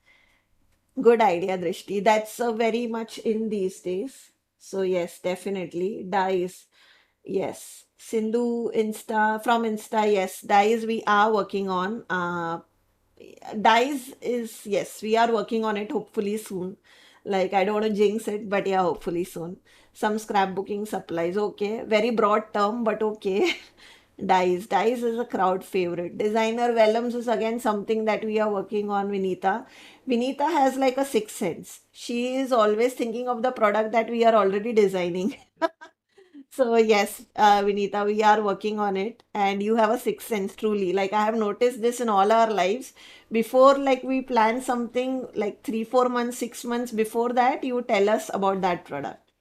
Good idea, Drishti. That's very much in these days. So yes, definitely. Dyes. Yes. Sindhu Insta, from Insta, yes. Dyes we are working on. Dyes is, yes, we are working on it hopefully soon. Like I don't want to jinx it, but yeah, hopefully soon. Some scrapbooking supplies. Okay. Very broad term, but okay. Dyes. Dyes is a crowd favorite. Designer vellums is again something that we are working on, Vinita. Vinita has like a sixth sense. She is always thinking of the product that we are already designing. So yes, Vinita, we are working on it, and you have a sixth sense truly. Like I have noticed this in all our lives. Before, like we plan something like 3, 4 months, 6 months before that, you tell us about that product.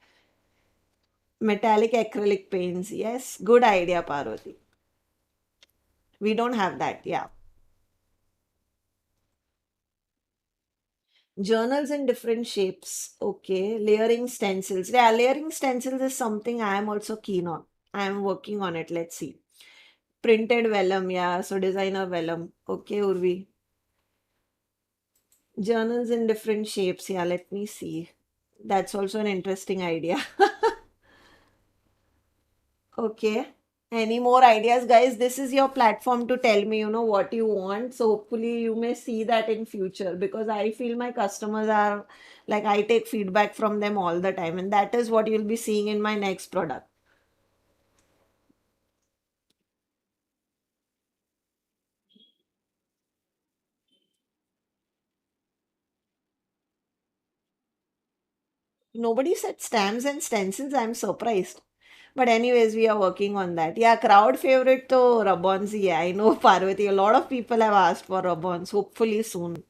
Metallic acrylic paints. Yes, good idea, Parvati. We don't have that. Yeah. Journals in different shapes. Okay. Layering stencils. Yeah, layering stencils is something I am also keen on. I am working on it. Let's see. Printed vellum. Yeah. So designer vellum. Okay, Urvi. Journals in different shapes. Yeah, let me see. That's also an interesting idea. Okay. Any more ideas, guys? This is your platform to tell me, what you want. So hopefully you may see that in future because I feel my customers are like I take feedback from them all the time, and that is what you'll be seeing in my next product. Nobody said stamps and stencils. I'm surprised. But anyways, we are working on that. Yeah, crowd favorite to Rabons. Yeah, I know Parvati. A lot of people have asked for Rabons. Hopefully soon.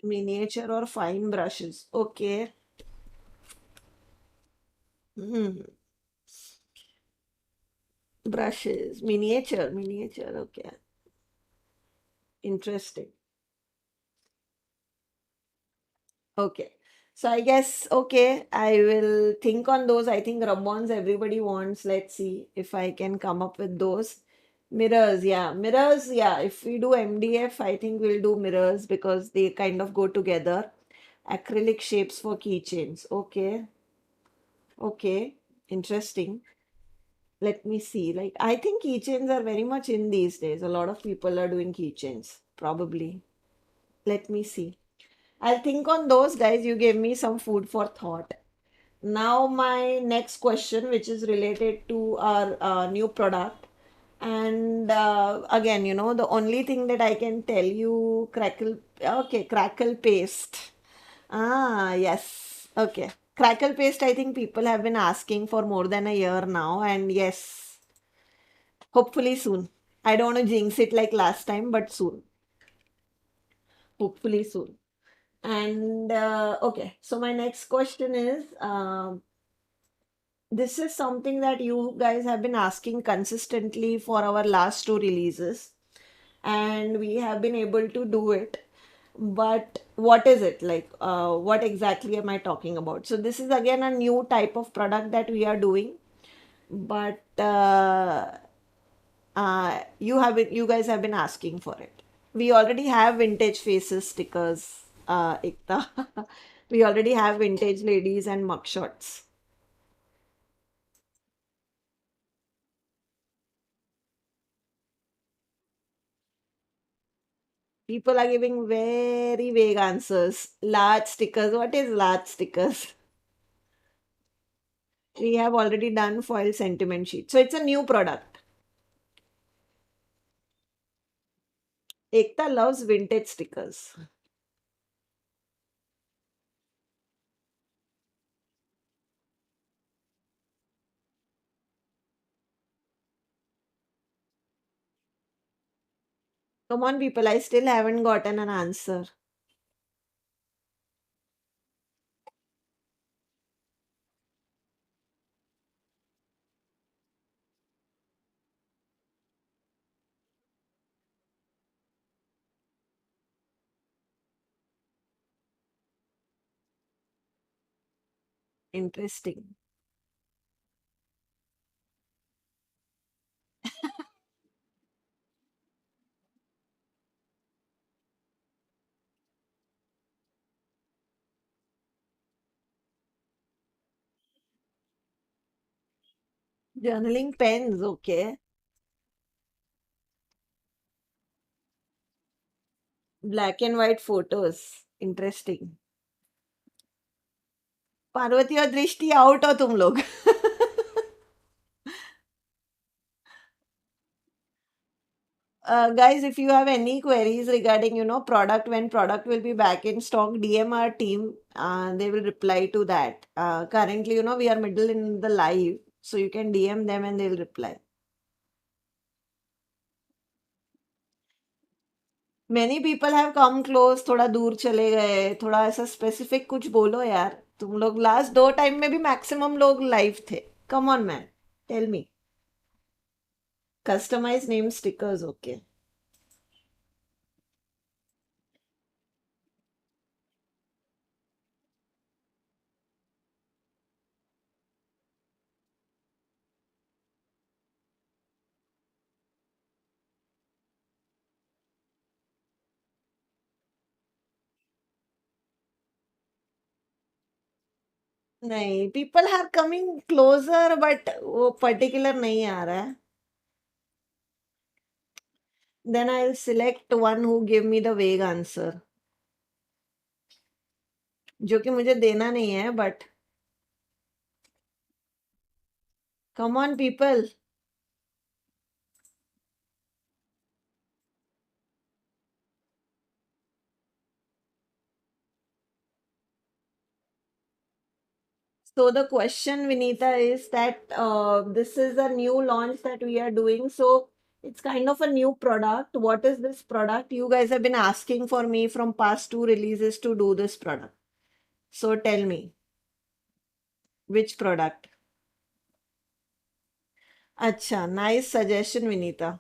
Miniature or fine brushes. Okay. Hmm. Brushes. Miniature. Miniature. Okay. Interesting. Okay. So I guess, okay, I will think on those. I think rub-ons everybody wants. Let's see if I can come up with those. Mirrors, yeah. Mirrors, yeah. If we do MDF, I think we'll do mirrors because they kind of go together. Acrylic shapes for keychains. Okay. Okay. Interesting. Let me see. Like, I think keychains are very much in these days. A lot of people are doing keychains, probably. Let me see. I'll think on those, guys. You gave me some food for thought. Now, my next question, which is related to our new product. And again, the only thing that I can tell you, okay, crackle paste. Ah, yes. Okay. Crackle paste, I think people have been asking for more than a year now. And yes, hopefully soon. I don't want to jinx it like last time, but soon. Hopefully soon. And okay, so my next question is this is something that you guys have been asking consistently for our last two releases, and we have been able to do it. But what is it like? What exactly am I talking about? So, this is again a new type of product that we are doing, but you guys have been asking for it. We already have vintage faces stickers, Ekta. We already have vintage ladies and mugshots. People are giving very vague answers. Large stickers. What is large stickers? We have already done foil sentiment sheet. So it's a new product. Ekta loves vintage stickers. Come on, people. I still haven't gotten an answer. Interesting. Journaling pens. Okay. Black and white photos. Interesting. Parvati और दृष्टि out हो तुम लोग Guys, if you have any queries regarding, product, when product will be back in stock, DM our team. They will reply to that. Currently, we are middle in the live, so you can DM them and they'll reply. Many people have come close, थोड़ा दूर चले गए, थोड़ा ऐसा specific कुछ बोलो यार. तुम लोग लास्ट दो टाइम में भी मैक्सिमम लोग लाइव थे. Come on man, tell me. Customize name stickers, okay. नहीं, people are coming closer but वो पर्टिकुलर नहीं आ रहा है. Then I will select one who give me the vague answer, जो कि मुझे देना नहीं है, but come on people. So the question, Vinita, is that this is a new launch that we are doing. So it's kind of a new product. What is this product? You guys have been asking for me from past two releases to do this product. So tell me, which product? Acha, nice suggestion, Vinita.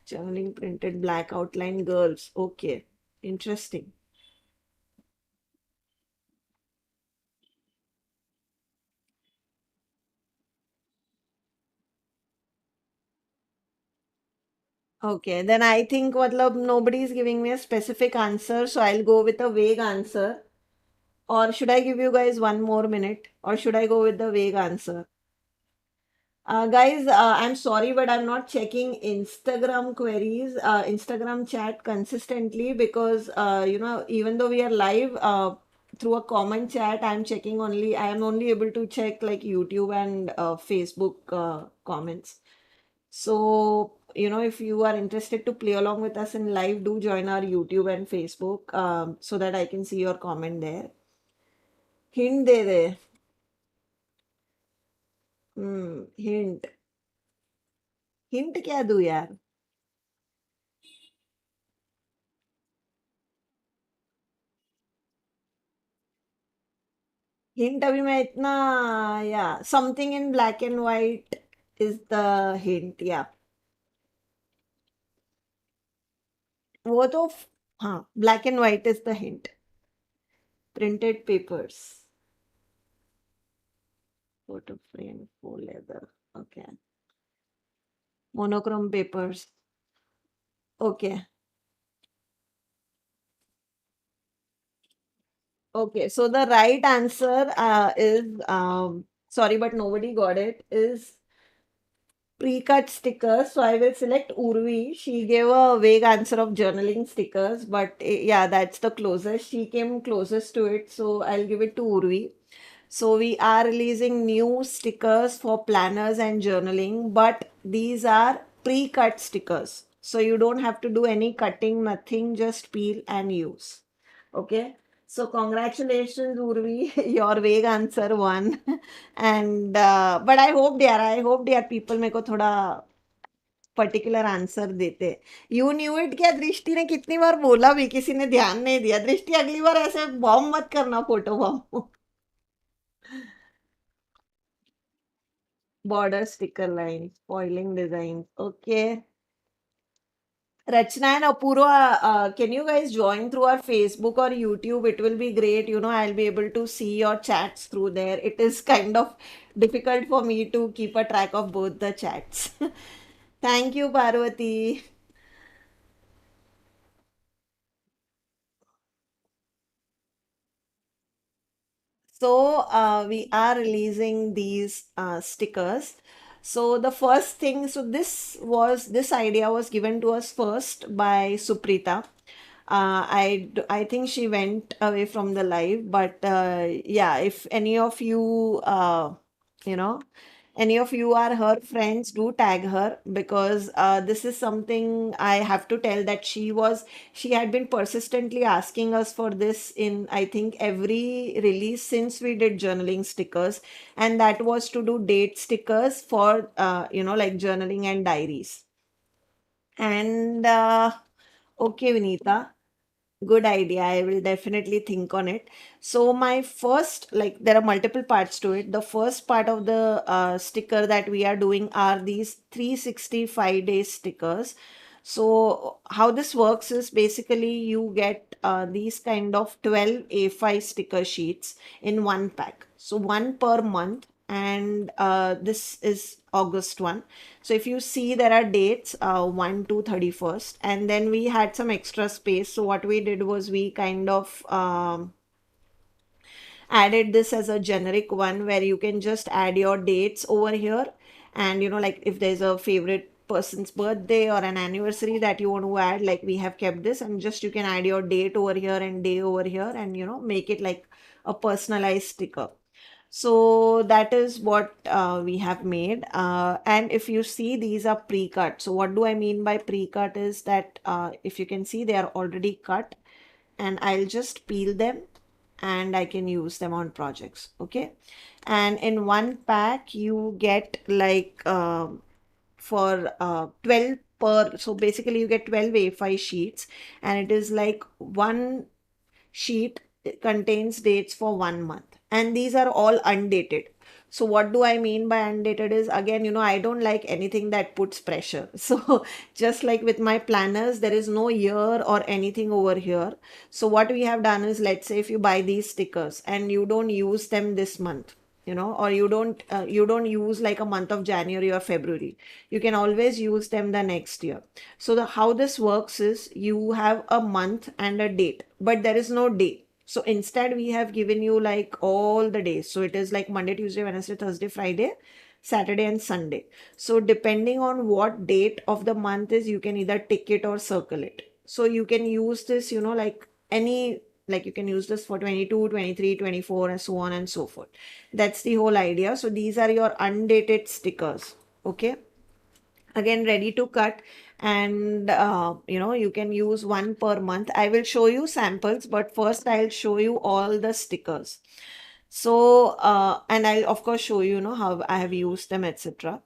Journaling printed black outline girls. Okay, interesting. Okay, then I think matlab, nobody is giving me a specific answer, so I'll go with a vague answer. Or should I give you guys 1 more minute? Or should I go with the vague answer? Guys, I'm sorry, but I'm not checking Instagram queries, Instagram chat consistently because, even though we are live through a common chat, I am only able to check like YouTube and Facebook comments. So, if you are interested to play along with us in live, do join our YouTube and Facebook so that I can see your comment there. Hint they they. Hint. Hint क्या दूँ यार. Hint अभी मैं इतना, या something in black and white is the hint, या वो तो, हाँ, black and white is the hint. Printed papers, photo frame, full leather, okay. Monochrome papers, okay. Okay, so the right answer is, sorry, but nobody got it, is pre-cut stickers. So I will select Urvi. She gave a vague answer of journaling stickers, but yeah, that's the closest. She came closest to it, so I'll give it to Urvi. So we are releasing new stickers for planners and journaling, but these are pre-cut stickers. So you don't have to do any cutting, nothing, just peel and use. Okay. So congratulations, Urvi. Your vague answer won. And but I hope, dear people मेरे को थोड़ा particular answer देते. You knew it क्या? दृष्टि ने कितनी बार बोला भी, किसी ने ध्यान नहीं दिया. दृष्टि, अगली बार ऐसे बॉम्ब मत करना, photo bomb. Border sticker lines, foiling designs. Okay. Rachna and Apurva, can you guys join through our Facebook or YouTube? It will be great. I'll be able to see your chats through there. It is kind of difficult for me to keep a track of both the chats. Thank you, Parvati. So we are releasing these stickers. So the first thing, so this idea was given to us first by Suprita. I think she went away from the live, but yeah, if any of you, you know, any of you are her friends, do tag her, because this is something I have to tell, that she had been persistently asking us for this in, I think, every release since we did journaling stickers, and that was to do date stickers for like journaling and diaries. And okay, Vinita. Good idea. I will definitely think on it. So my first, like, there are multiple parts to it. The first part of the sticker that we are doing are these 365 days stickers. So how this works is basically you get these kind of 12 A5 sticker sheets in one pack. So one per month, and this is August one. So if you see, there are dates 1 to 31st, and then we had some extra space. So what we did was we kind of added this as a generic one where you can just add your dates over here. And like if there's a favorite person's birthday or an anniversary that you want to add, like we have kept this, and just you can add your date over here and day over here, and make it like a personalized sticker. So that is what we have made. And if you see, these are pre-cut. So what do I mean by pre-cut is that if you can see, they are already cut, and I'll just peel them and I can use them on projects. Okay. And in one pack, you get like for 12 per. So basically, you get 12 A5 sheets, and it is like one sheet contains dates for 1 month, and these are all undated. So what do I mean by undated is, again, I don't like anything that puts pressure. So just like with my planners, there is no year or anything over here. So what we have done is, let's say if you buy these stickers and you don't use them this month, or you don't use like a month of January or February, you can always use them the next year. So the how this works is, you have a month and a date, but there is no day. So instead we have given you like all the days. So it is like Monday, Tuesday, Wednesday, Thursday, Friday, Saturday and Sunday. So depending on what date of the month is, you can either tick it or circle it. So you can use this, like any, like you can use this for 22, 23, 24, and so on and so forth. That's the whole idea. So these are your undated stickers. Okay. Again, ready to cut. And you can use one per month. I will show you samples, but first I'll show you all the stickers. So and I'll of course show you, how I have used them, etc.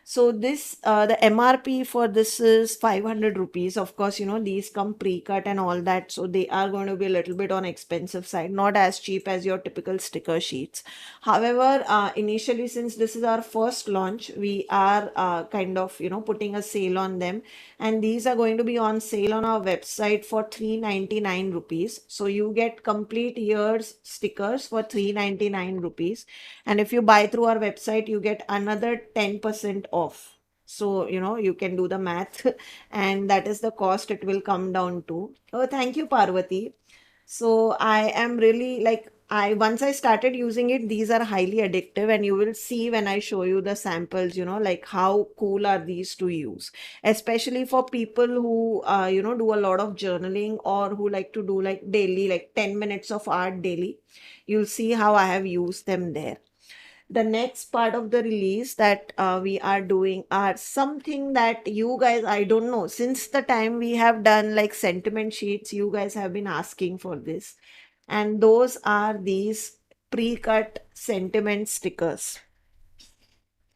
So this the MRP for this is 500 rupees. Of course, these come pre-cut and all that, so they are going to be a little bit on expensive side, not as cheap as your typical sticker sheets. However, initially, since this is our first launch, we are kind of putting a sale on them, and these are going to be on sale on our website for 399 rupees. So you get complete year's stickers for 399 rupees, and if you buy through our website, you get another 10% off. So you can do the math and that is the cost it will come down to. Oh, thank you, Parvati. So I am really like, I once I started using it, these are highly addictive, and you will see when I show you the samples, like how cool are these to use, especially for people who do a lot of journaling, or who like to do like daily, like 10 minutes of art daily. You'll see how I have used them there. The next part of the release that we are doing are something that you guys, I don't know, since the time we have done like sentiment sheets, you guys have been asking for this, and those are these pre-cut sentiment stickers.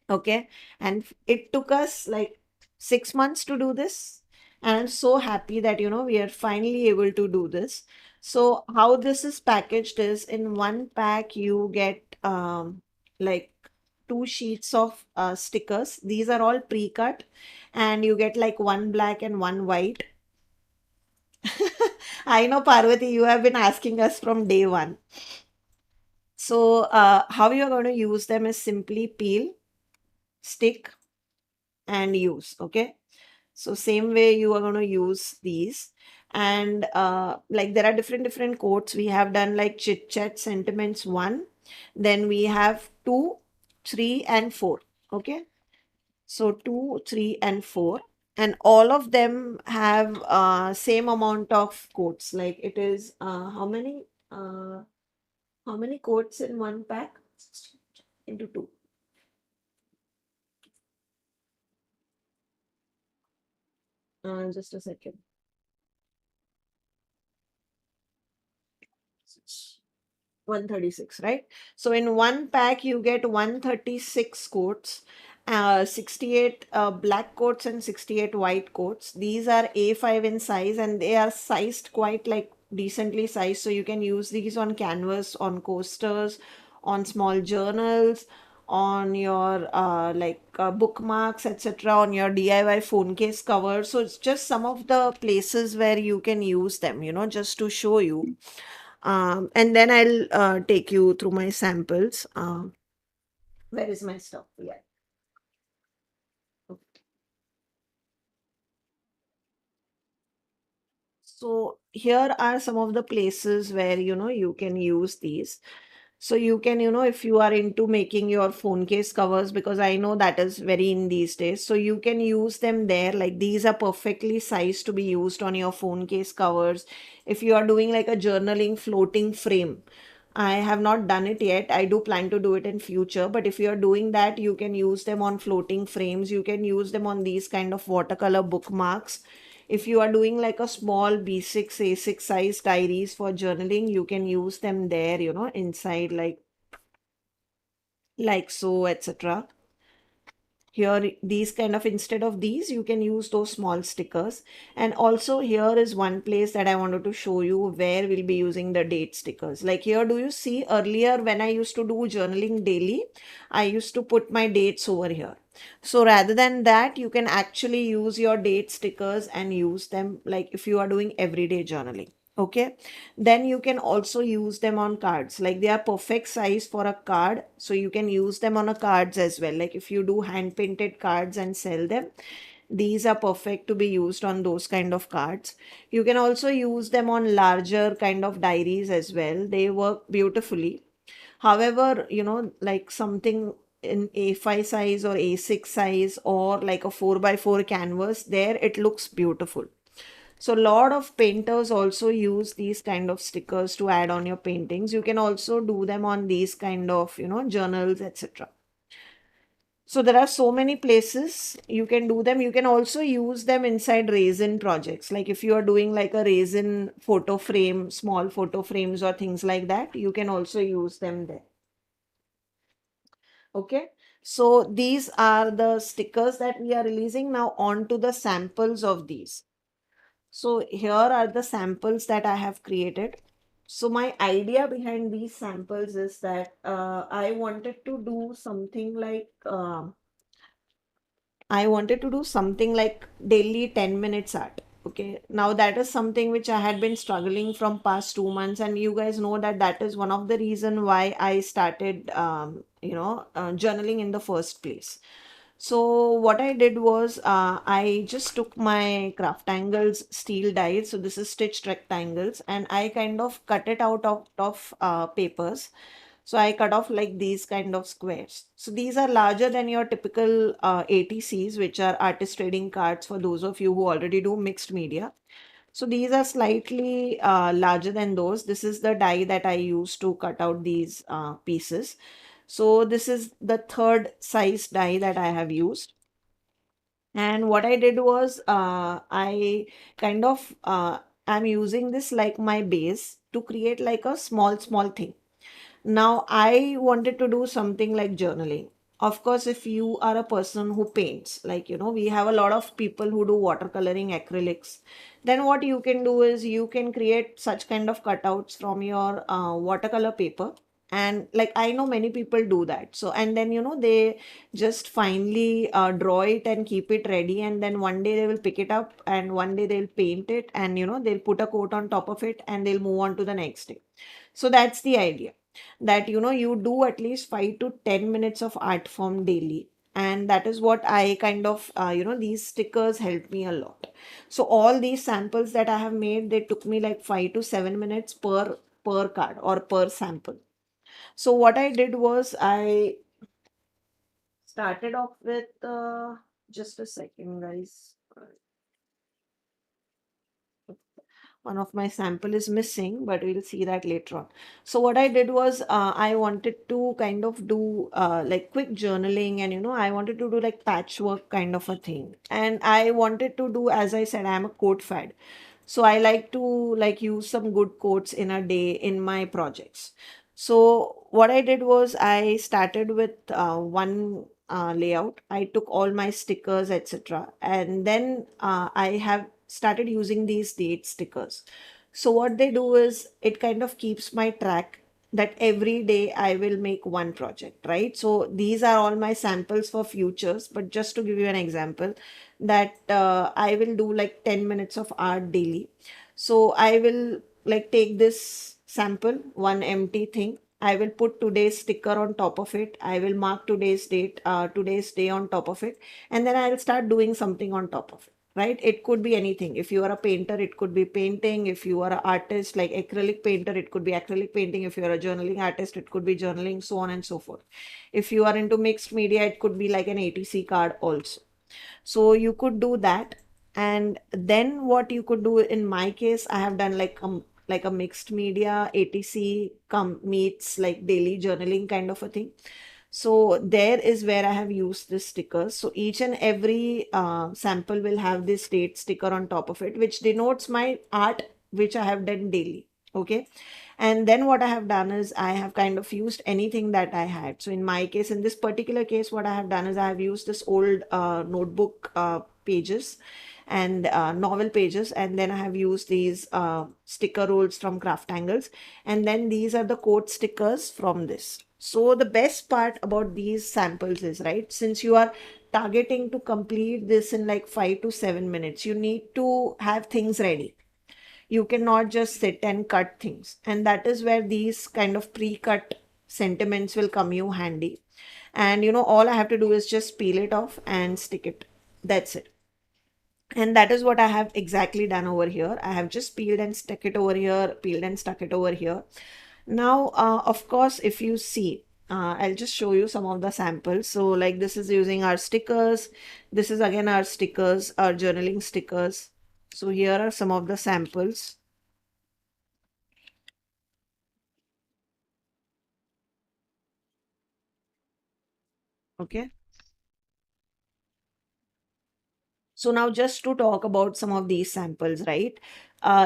Okay. And it took us like 6 months to do this. And I'm so happy that, we are finally able to do this. So how this is packaged is, in one pack, you get like two sheets of stickers. These are all pre-cut, and you get like one black and one white. I know, Parvati, you have been asking us from day one. So how you're going to use them is simply peel, stick, and use. Okay. So same way you are going to use these. And like there are different quotes. We have done like chit chat sentiments one, then we have two, three, and four. Okay. So two, three, and four. And all of them have same amount of quotes. Like it is how many quotes in one pack? Into two. Just a second. 136, right? So in one pack, you get 136 coats, 68 black coats and 68 white coats. These are A5 in size and they are sized quite like decently sized. So you can use these on canvas, on coasters, on small journals, on your bookmarks, etc., on your DIY phone case cover. So it's just some of the places where you can use them, just to show you. And then I'll take you through my samples. Where is my stuff? Yeah. So here are some of the places where you can use these. So you can, if you are into making your phone case covers, because I know that is very in these days, so you can use them there. Like these are perfectly sized to be used on your phone case covers. If you are doing like a journaling floating frame, I have not done it yet. I do plan to do it in future. But if you are doing that, you can use them on floating frames. You can use them on these kind of watercolor bookmarks. If you are doing like a small B6, A6 size diaries for journaling, you can use them there, inside like so, etc. Here, these kind of, instead of these, you can use those small stickers. And also here is one place that I wanted to show you where we'll be using the date stickers. Like here, do you see earlier when I used to do journaling daily, I used to put my dates over here. So rather than that, you can actually use your date stickers and use them like if you are doing everyday journaling. Okay, then you can also use them on cards. Like they are perfect size for a card, so you can use them on a cards as well. Like if you do hand painted cards and sell them, these are perfect to be used on those kind of cards. You can also use them on larger kind of diaries as well. They work beautifully. However, like something in A5 size or A6 size or like a 4 by 4 canvas, there it looks beautiful. So a lot of painters also use these kind of stickers to add on your paintings. You can also do them on these kind of, journals, etc. So there are so many places you can do them. You can also use them inside resin projects. Like if you are doing like a resin photo frame, small photo frames or things like that, you can also use them there. Okay. So these are the stickers that we are releasing now on to the samples of these. So here are the samples that I have created. So my idea behind these samples is that I wanted to do something like daily 10 minutes art. Okay. Now that is something which I had been struggling from past 2 months, and you guys know that that is one of the reason why I started, journaling in the first place. So what I did was I just took my CrafTangles steel dies. So this is stitched rectangles, and I kind of cut it out of papers. So I cut off like these kind of squares. So these are larger than your typical ATCs, which are artist trading cards for those of you who already do mixed media. So these are slightly larger than those. This is the die that I use to cut out these pieces. So this is the third size die that I have used. And what I did was I kind of I'm using this like my base to create like a small thing. Now, I wanted to do something like journaling. Of course, if you are a person who paints, like, we have a lot of people who do watercoloring acrylics, then what you can do is you can create such kind of cutouts from your watercolor paper. And like, I know many people do that. So, and then, they just finally draw it and keep it ready. And then one day they will pick it up and one day they'll paint it and, they'll put a coat on top of it and they'll move on to the next day. So that's the idea, that you do at least 5 to 10 minutes of art form daily. And that is what I kind of these stickers helped me a lot. So all these samples that I have made, they took me like 5 to 7 minutes per card or per sample. So what I did was I started off with just a second, guys. One of my sample is missing, but we'll see that later on. So what I did was I wanted to kind of do like quick journaling, and I wanted to do like patchwork kind of a thing. And I wanted to do, as I said, I'm a quote fad. So I like to like use some good quotes in a day in my projects. So what I did was I started with one layout. I took all my stickers, etc. And then I have started using these date stickers. So what they do is it kind of keeps my track that every day I will make one project, right? So these are all my samples for futures, but just to give you an example, that I will do like 10 minutes of art daily. So I will like take this sample, one empty thing. I will put today's sticker on top of it. I will mark today's date, today's day on top of it, and then I'll start doing something on top of it. Right? It could be anything. If you are a painter, it could be painting. If you are an artist, like acrylic painter, it could be acrylic painting. If you are a journaling artist, it could be journaling, so on and so forth. If you are into mixed media, it could be like an ATC card also. So you could do that. And then what you could do, in my case, I have done like a mixed media ATC meets like daily journaling kind of a thing. So there is where I have used this stickers. So each and every sample will have this date sticker on top of it, which denotes my art, which I have done daily. Okay. And then what I have done is I have kind of used anything that I had. So in my case, in this particular case, what I have done is I have used this old notebook pages and novel pages, and then I have used these sticker rolls from CrafTangles, and then these are the quote stickers from this. So the best part about these samples is, right, since you are targeting to complete this in like 5 to 7 minutes, you need to have things ready. You cannot just sit and cut things, and that is where these kind of pre-cut sentiments will come you handy. And all I have to do is just peel it off and stick it. That's it. And that is what I have exactly done over here. I have just peeled and stuck it over here, peeled and stuck it over here. Now, of course, if you see, I'll just show you some of the samples. So like this is using our stickers. This is again our stickers, our journaling stickers. So here are some of the samples. Okay. So now just to talk about some of these samples, right?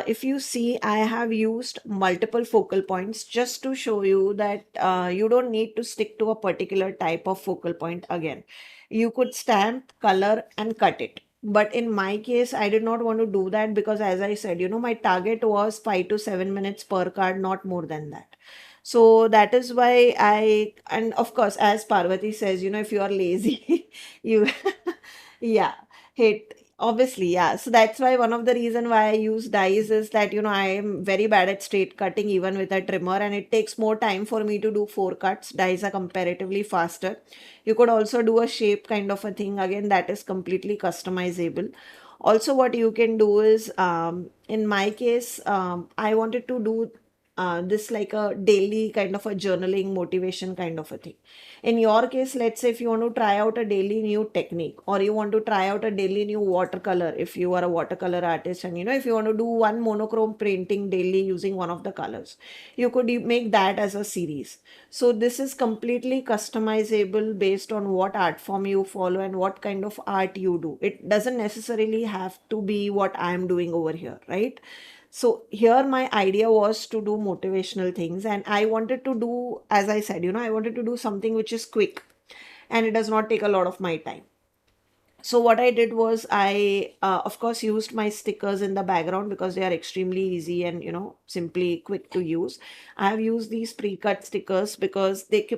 If you see, I have used multiple focal points just to show you that you don't need to stick to a particular type of focal point again. You could stamp, color, and cut it. But in my case, I did not want to do that because, as I said, my target was 5 to 7 minutes per card, not more than that. So that is why and of course, as Parvati says, if you are lazy, you, yeah, hit obviously, yeah. So that's why one of the reason why I use dies is that I am very bad at straight cutting even with a trimmer, and it takes more time for me to do four cuts. Dies are comparatively faster. You could also do a shape kind of a thing, again that is completely customizable. Also what you can do is, in my case, I wanted to do this like a daily kind of a journaling motivation kind of a thing. In your case, let's say if you want to try out a daily new technique, or you want to try out a daily new watercolor, if you are a watercolor artist, and if you want to do one monochrome painting daily using one of the colors, you could make that as a series. So this is completely customizable based on what art form you follow and what kind of art you do. It doesn't necessarily have to be what I am doing over here, right? So here my idea was to do motivational things, and I wanted to do, as I said, I wanted to do something which is quick and it does not take a lot of my time. So what I did was I, of course, used my stickers in the background because they are extremely easy and, simply quick to use. I have used these pre-cut stickers because they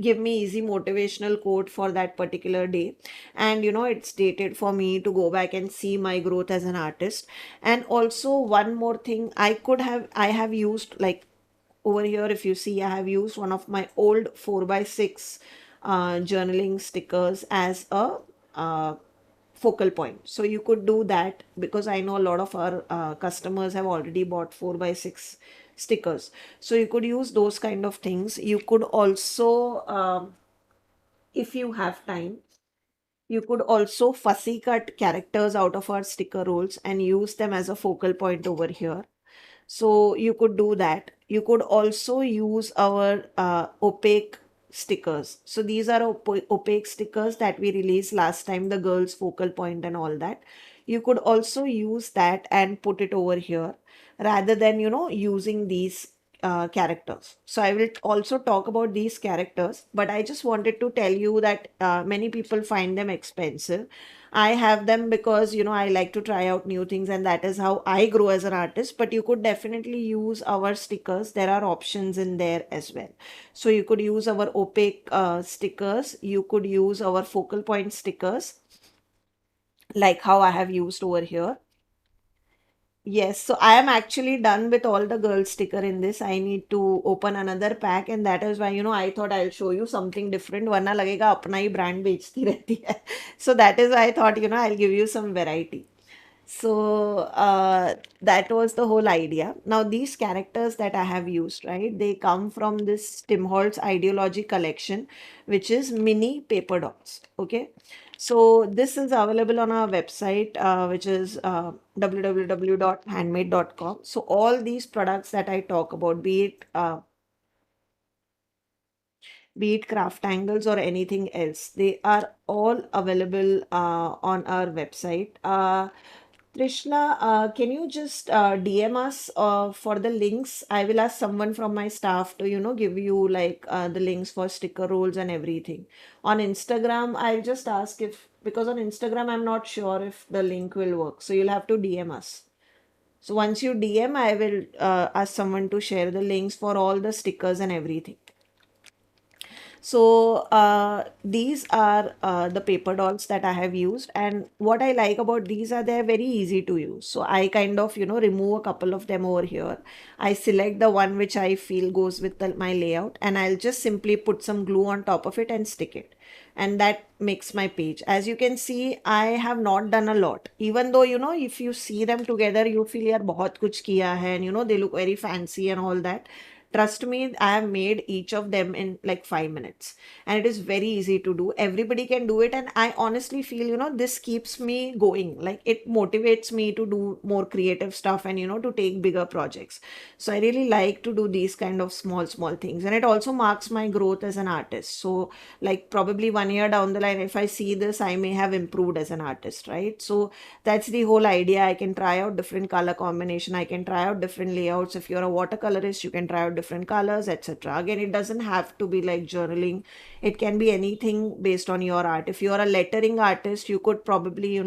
give me easy motivational quote for that particular day. And, it's dated for me to go back and see my growth as an artist. And also one more thing, I have used like over here, if you see, I have used one of my old 4 by 6 journaling stickers as a focal point. So you could do that because I know a lot of our customers have already bought 4 by 6 stickers. So you could use those kind of things. You could also, if you have time, you could also fussy cut characters out of our sticker rolls and use them as a focal point over here. So you could do that. You could also use our opaque stickers. So these are opaque stickers that we released last time, the girls focal point and all that. You could also use that and put it over here rather than, using these characters. So I will also talk about these characters, but I just wanted to tell you that many people find them expensive. I have them because, I like to try out new things, and that is how I grow as an artist. But you could definitely use our stickers. There are options in there as well. So you could use our opaque stickers. You could use our focal point stickers, like how I have used over here. Yes, so I am actually done with all the girl sticker in this. I need to open another pack, and that is why, I thought I'll show you something different. वरना लगेगा अपना ही brand बेचती रहती है. So that is why I thought, I'll give you some variety. So that was the whole idea. Now, these characters that I have used, right, they come from this Tim Holtz Ideology collection, which is mini paper dolls. Okay. So this is available on our website, which is www.handmade.com. So all these products that I talk about, be it CrafTangles or anything else, they are all available on our website. Trishna, can you just DM us for the links? I will ask someone from my staff to, give you like the links for sticker rolls and everything. On Instagram, I'll just ask if, because on Instagram, I'm not sure if the link will work. So you'll have to DM us. So once you DM, I will ask someone to share the links for all the stickers and everything. So these are the paper dolls that I have used, and what I like about these are they're very easy to use. So I kind of remove a couple of them over here. I select the one which I feel goes with my layout, and I'll just simply put some glue on top of it and stick it, and that makes my page. As you can see, I have not done a lot, even though if you see them together you feel yaar bahut kuch kiya hai, and they look very fancy and all that. Trust me, I have made each of them in like 5 minutes, and it is very easy to do. Everybody can do it, and I honestly feel, this keeps me going. Like it motivates me to do more creative stuff and, to take bigger projects. So I really like to do these kind of small, small things, and it also marks my growth as an artist. So, like, probably 1 year down the line, if I see this, I may have improved as an artist, right? So that's the whole idea. I can try out different color combination. I can try out different layouts. If you're a watercolorist, you can try out different colors, etc. Again, it doesn't have to be like journaling. It can be anything based on your art. If you're a lettering artist, you could probably,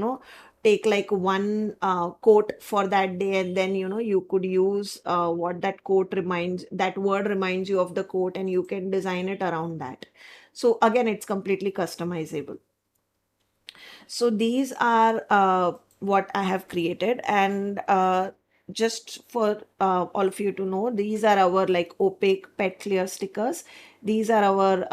take like one quote for that day, and then you could use what that word reminds you of the quote, and you can design it around that. So again, it's completely customizable. So these are what I have created, and just for all of you to know, these are our like opaque pet clear stickers. These are our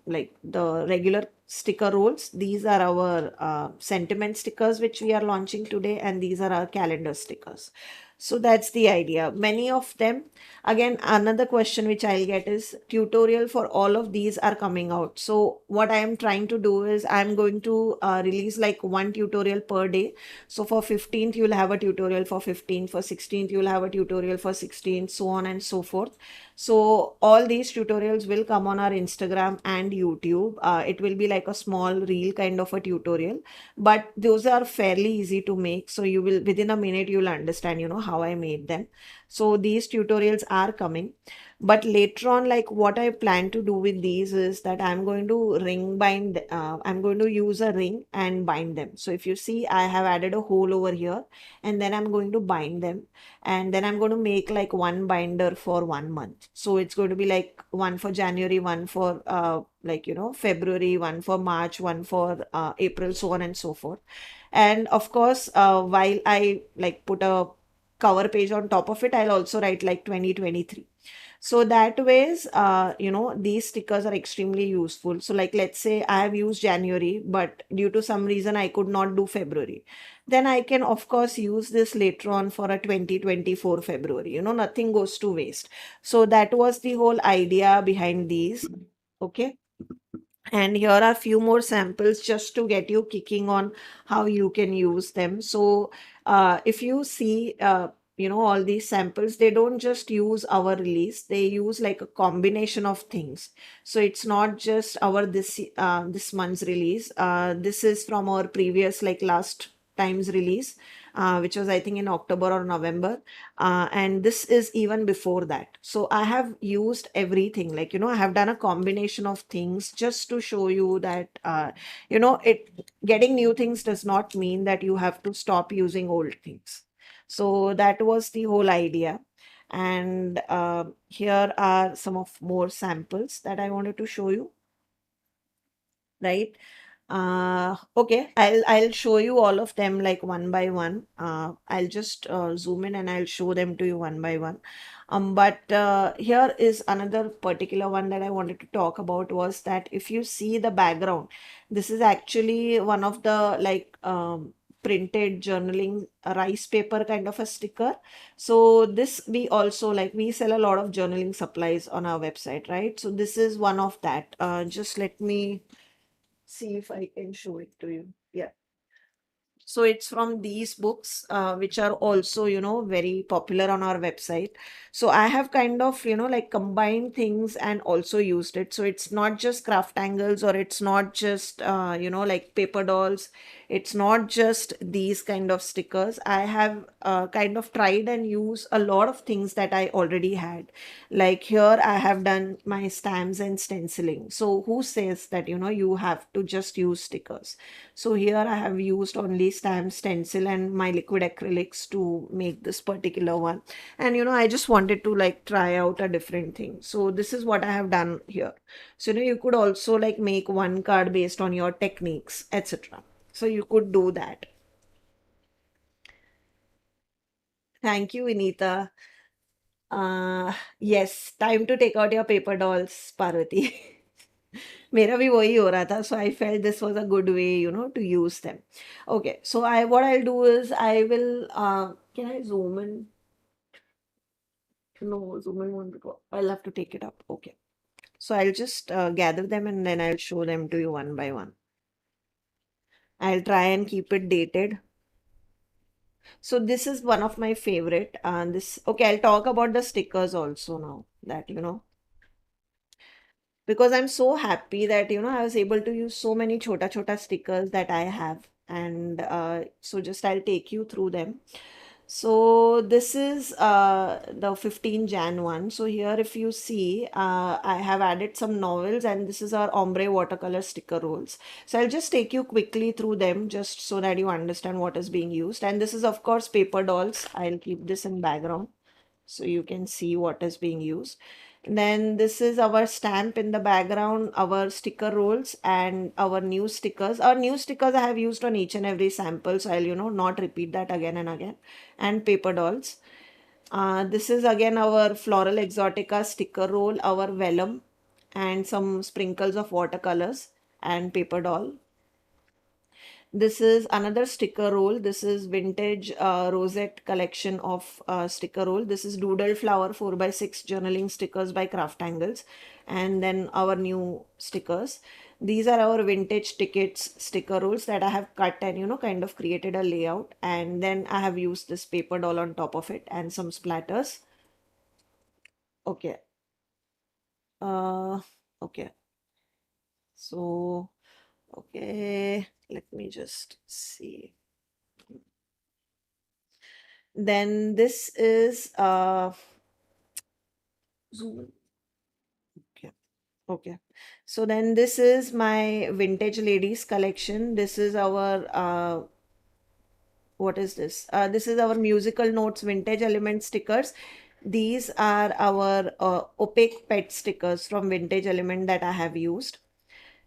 like the regular sticker rolls. These are our sentiment stickers which we are launching today, and these are our calendar stickers. So that's the idea. Many of them, again, another question which I'll get is tutorial for all of these are coming out. So what I am trying to do is I'm going to release like one tutorial per day. So for 15th, you'll have a tutorial for 15th, for 16th, you'll have a tutorial for 16th, so on and so forth. So all these tutorials will come on our Instagram and YouTube. It will be like a small reel kind of a tutorial, but those are fairly easy to make. So you will, within a minute, you'll understand, how I made them. So these tutorials are coming. But later on, like what I plan to do with these is that I'm going to I'm going to use a ring and bind them. So if you see, I have added a hole over here, and then I'm going to bind them. And then I'm going to make like one binder for 1 month. So it's going to be like one for January, one for like, February, one for March, one for April, so on and so forth. And of course, while I like put a cover page on top of it, I'll also write like 2023. So that ways, these stickers are extremely useful. So like, let's say I have used January, but due to some reason I could not do February. Then I can of course use this later on for a 2024 February. Nothing goes to waste. So that was the whole idea behind these. Okay. And here are a few more samples just to get you kicking on how you can use them. So if you see, all these samples, they don't just use our release, they use like a combination of things. So it's not just our this month's release. This is from our previous, like last time's release, which was I think in October or November. And this is even before that. So I have used everything, like, I have done a combination of things just to show you that, it getting new things does not mean that you have to stop using old things. So that was the whole idea. And here are some of more samples that I wanted to show you, right? Okay, I'll show you all of them like one by one. I'll just zoom in and I'll show them to you one by one. But here is another particular one that I wanted to talk about, was that if you see the background, this is actually one of the like printed journaling rice paper kind of a sticker. So this, we also, like, we sell a lot of journaling supplies on our website, right? So this is one of that. Just let me see if I can show it to you. Yeah. So it's from these books, which are also, very popular on our website. So I have kind of, like combined things and also used it. So it's not just CrafTangles, or it's not just, like paper dolls. It's not just these kind of stickers. I have kind of tried and used a lot of things that I already had. Like here, I have done my stamps and stenciling. So who says that, you have to just use stickers? So here I have used only stamp, stencil, and my liquid acrylics to make this particular one. And I just wanted to like try out a different thing. So this is what I have done here. So you could also like make one card based on your techniques, etc. So you could do that. Thank you, Vinita. Yes, time to take out your paper dolls, Parvati. मेरा भी वही हो रहा था, so I felt this was a good way, to use them. Okay, so what I'll do is I will can I zoom in? No, zoom in won't go. I'll have to take it up. Okay. So I'll just gather them and then I'll show them to you one by one. I'll try and keep it dated. So this is one of my favorite. This Okay, I'll talk about the stickers also now, that because I'm so happy that I was able to use so many chota chota stickers that I have. And so just I'll take you through them. So this is the 15 Jan one. So here if you see, I have added some novels, and this is our ombre watercolor sticker rolls. So I'll just take you quickly through them just so that you understand what is being used. And this is of course paper dolls. I'll keep this in background so you can see what is being used. Then this is our stamp in the background, our sticker rolls, and our new stickers. Our new stickers I have used on each and every sample, so I'll not repeat that again and again. And paper dolls. This is again our floral exotica sticker roll, our vellum, and some sprinkles of watercolors and paper doll. This is another sticker roll. This is vintage rosette collection of sticker roll. This is Doodle Flower 4x6 journaling stickers by CrafTangles. And then our new stickers. These are our vintage tickets sticker rolls that I have cut and kind of created a layout. And then I have used this paper doll on top of it and some splatters. Okay. Uh, okay. So, okay. Let me just see. Then this is zoom in. Okay. Okay. So then this is my vintage ladies collection. This is our what is this? This is our musical notes vintage element stickers. These are our opaque pet stickers from vintage element that I have used.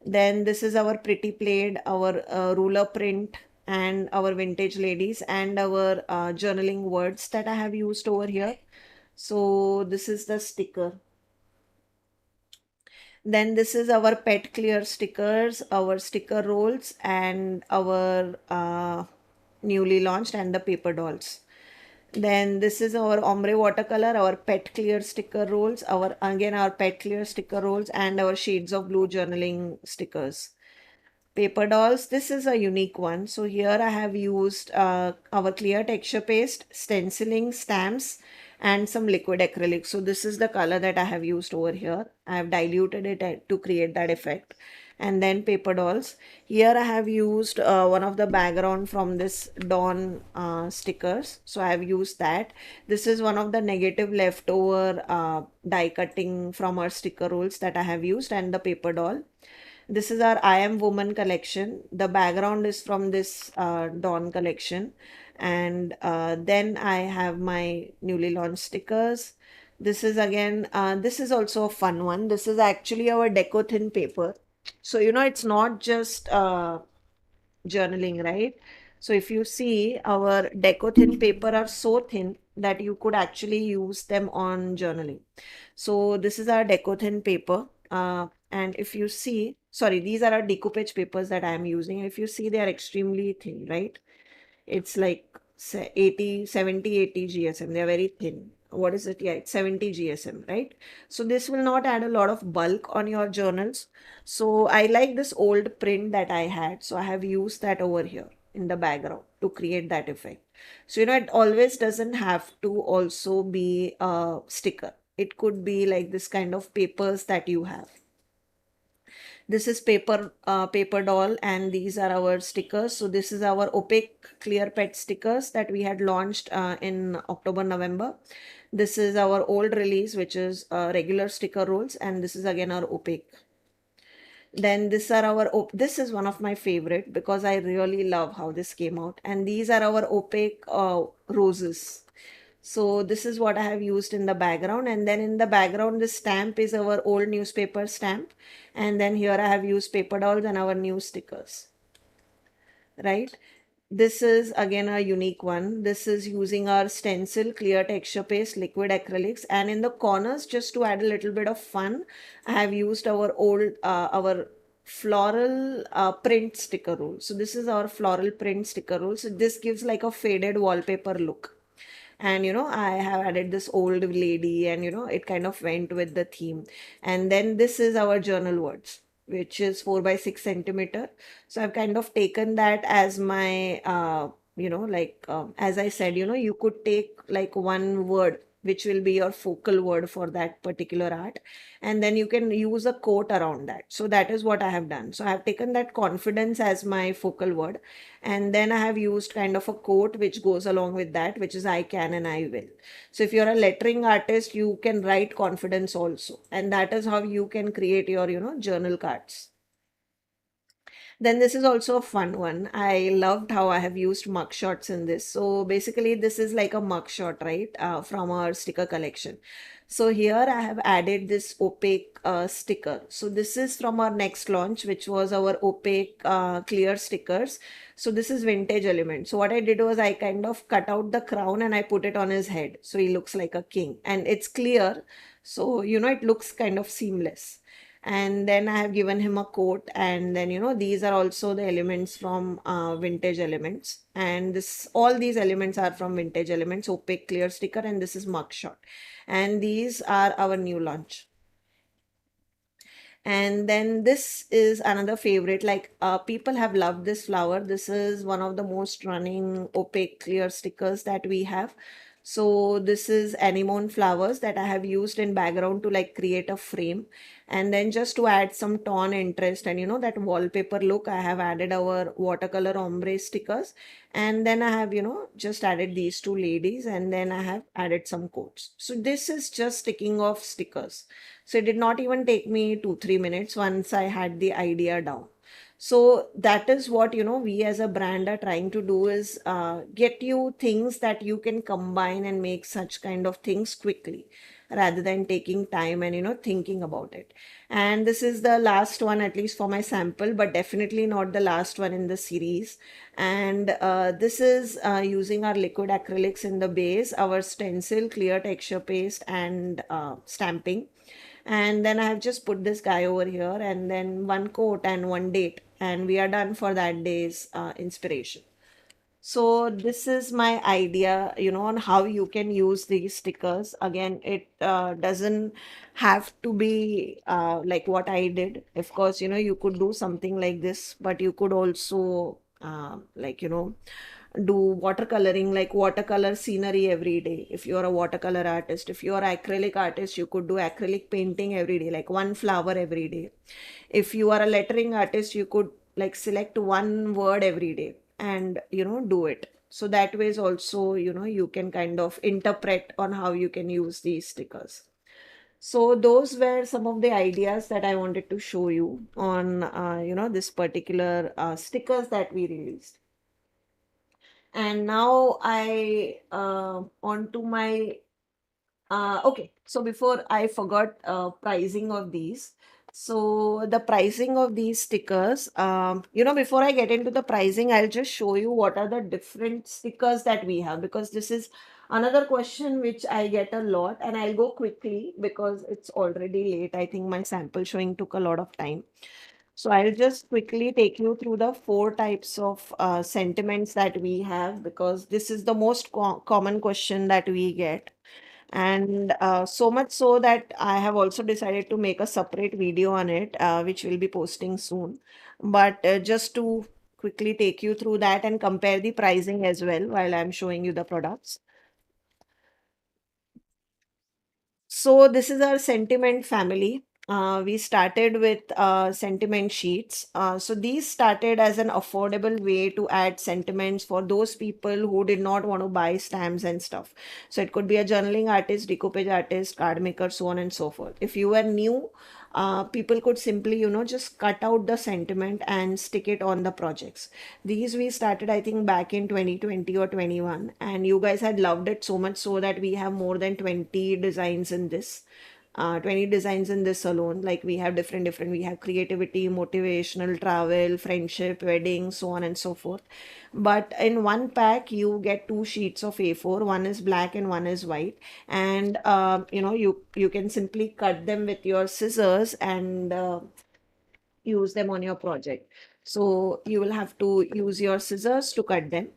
Then this is our pretty plaid, our ruler print, and our vintage ladies, and our journaling words that I have used over here. So this is the sticker. Then this is our pet clear stickers, our sticker rolls, and our newly launched, and the paper dolls. Then this is our ombre watercolor, our pet clear sticker rolls, our pet clear sticker rolls, and our shades of blue journaling stickers. Paper dolls, this is a unique one. So here I have used our clear texture paste, stenciling, stamps, and some liquid acrylic. So this is the color that I have used over here. I have diluted it to create that effect. And then paper dolls. Here I have used one of the background from this Dawn stickers. So I have used that. This is one of the negative leftover die cutting from our sticker rolls that I have used, and the paper doll. This is our I Am Woman collection. The background is from this Dawn collection. And then I have my newly launched stickers. This is again, this is also a fun one. This is actually our deco thin paper. So, it's not just journaling, right? So if you see, our deco thin paper are so thin that you could actually use them on journaling. So this is our deco thin paper. And if you see, sorry, these are our decoupage papers that I am using. If you see, they are extremely thin, right? It's like 80, 70, 80 GSM. They're very thin. What is it? Yeah, it's 70 GSM, right? So this will not add a lot of bulk on your journals. So I like this old print that I had. So I have used that over here in the background to create that effect. So, it always doesn't have to also be a sticker. It could be like this kind of papers that you have. This is paper doll, and these are our stickers. So this is our opaque clear pet stickers that we had launched in October, November. This is our old release, which is regular sticker rolls, and this is again our opaque. Then this are our this is one of my favorite because I really love how this came out. And these are our opaque roses. So this is what I have used in the background. And then in the background, the stamp is our old newspaper stamp. And then here I have used paper dolls and our new stickers, right? This is again a unique one. This is using our stencil, clear texture paste, liquid acrylics, and in the corners, just to add a little bit of fun, I have used our floral print sticker roll. So this is our floral print sticker roll. So this gives like a faded wallpaper look. And I have added this old lady, and it kind of went with the theme. And then this is our journal words, which is 4 by 6 centimeter. So I've kind of taken that as my like as I said, you could take like one word which will be your focal word for that particular art, and then you can use a quote around that. So that is what I have done. So I have taken that confidence as my focal word, and then I have used kind of a quote which goes along with that, which is I can and I will. So if you're a lettering artist, you can write confidence also, and that is how you can create your journal cards. Then this is also a fun one. I loved how I have used mug shots in this. So basically this is like a mug shot, right? From our sticker collection. So here I have added this opaque sticker. So this is from our next launch, which was our opaque clear stickers. So this is vintage element. So what I did was I kind of cut out the crown and I put it on his head. So he looks like a king, and it's clear. So, it looks kind of seamless. And then I have given him a coat, and then these are also the elements from vintage elements, and this all these elements are from vintage elements, opaque clear sticker, and this is mugshot, and these are our new launch. And then this is another favorite, like people have loved this flower. This is one of the most running opaque clear stickers that we have. So this is anemone flowers that I have used in background to like create a frame. And then just to add some tone interest and that wallpaper look, I have added our watercolor ombre stickers. And then I have just added these two ladies, and then I have added some quotes. So this is just sticking off stickers. So it did not even take me 2-3 minutes once I had the idea down. So that is what we as a brand are trying to do, is get you things that you can combine and make such kind of things quickly, rather than taking time and thinking about it. And this is the last one, at least for my sample, but definitely not the last one in the series. And this is using our liquid acrylics in the base, our stencil, clear texture paste, and stamping. And then I have just put this guy over here, and then one quote and one date, and we are done for that day's inspiration. So this is my idea, on how you can use these stickers. Again, it doesn't have to be like what I did. Of course, you could do something like this, but you could also like, do watercoloring, like watercolor scenery every day. If you're a watercolor artist, if you're acrylic artist, you could do acrylic painting every day, like one flower every day. If you are a lettering artist, you could like select one word every day and do it. So that way is also, you can kind of interpret on how you can use these stickers. So those were some of the ideas that I wanted to show you on this particular stickers that we released. And now I on to my okay, so before I forgot pricing of these. So the pricing of these stickers, before I get into the pricing, I'll just show you what are the different stickers that we have, because this is another question which I get a lot, and I'll go quickly because it's already late. I think my sample showing took a lot of time. So I'll just quickly take you through the four types of sentiments that we have, because this is the most common question that we get. And so much so that I have also decided to make a separate video on it, which we'll be posting soon. But just to quickly take you through that and compare the pricing as well while I'm showing you the products. So this is our sentiment family. We started with sentiment sheets. So these started as an affordable way to add sentiments for those people who did not want to buy stamps and stuff. So it could be a journaling artist, decoupage artist, card maker, so on and so forth. If you were new, people could simply, just cut out the sentiment and stick it on the projects. These we started, I think, back in 2020 or 21, and you guys had loved it so much so that we have more than 20 designs in this. 20 designs in this alone. Like we have different, we have creativity, motivational, travel, friendship, wedding, so on and so forth. But in one pack, you get two sheets of A4. One is black and one is white. And, you can simply cut them with your scissors and use them on your project. So you will have to use your scissors to cut them.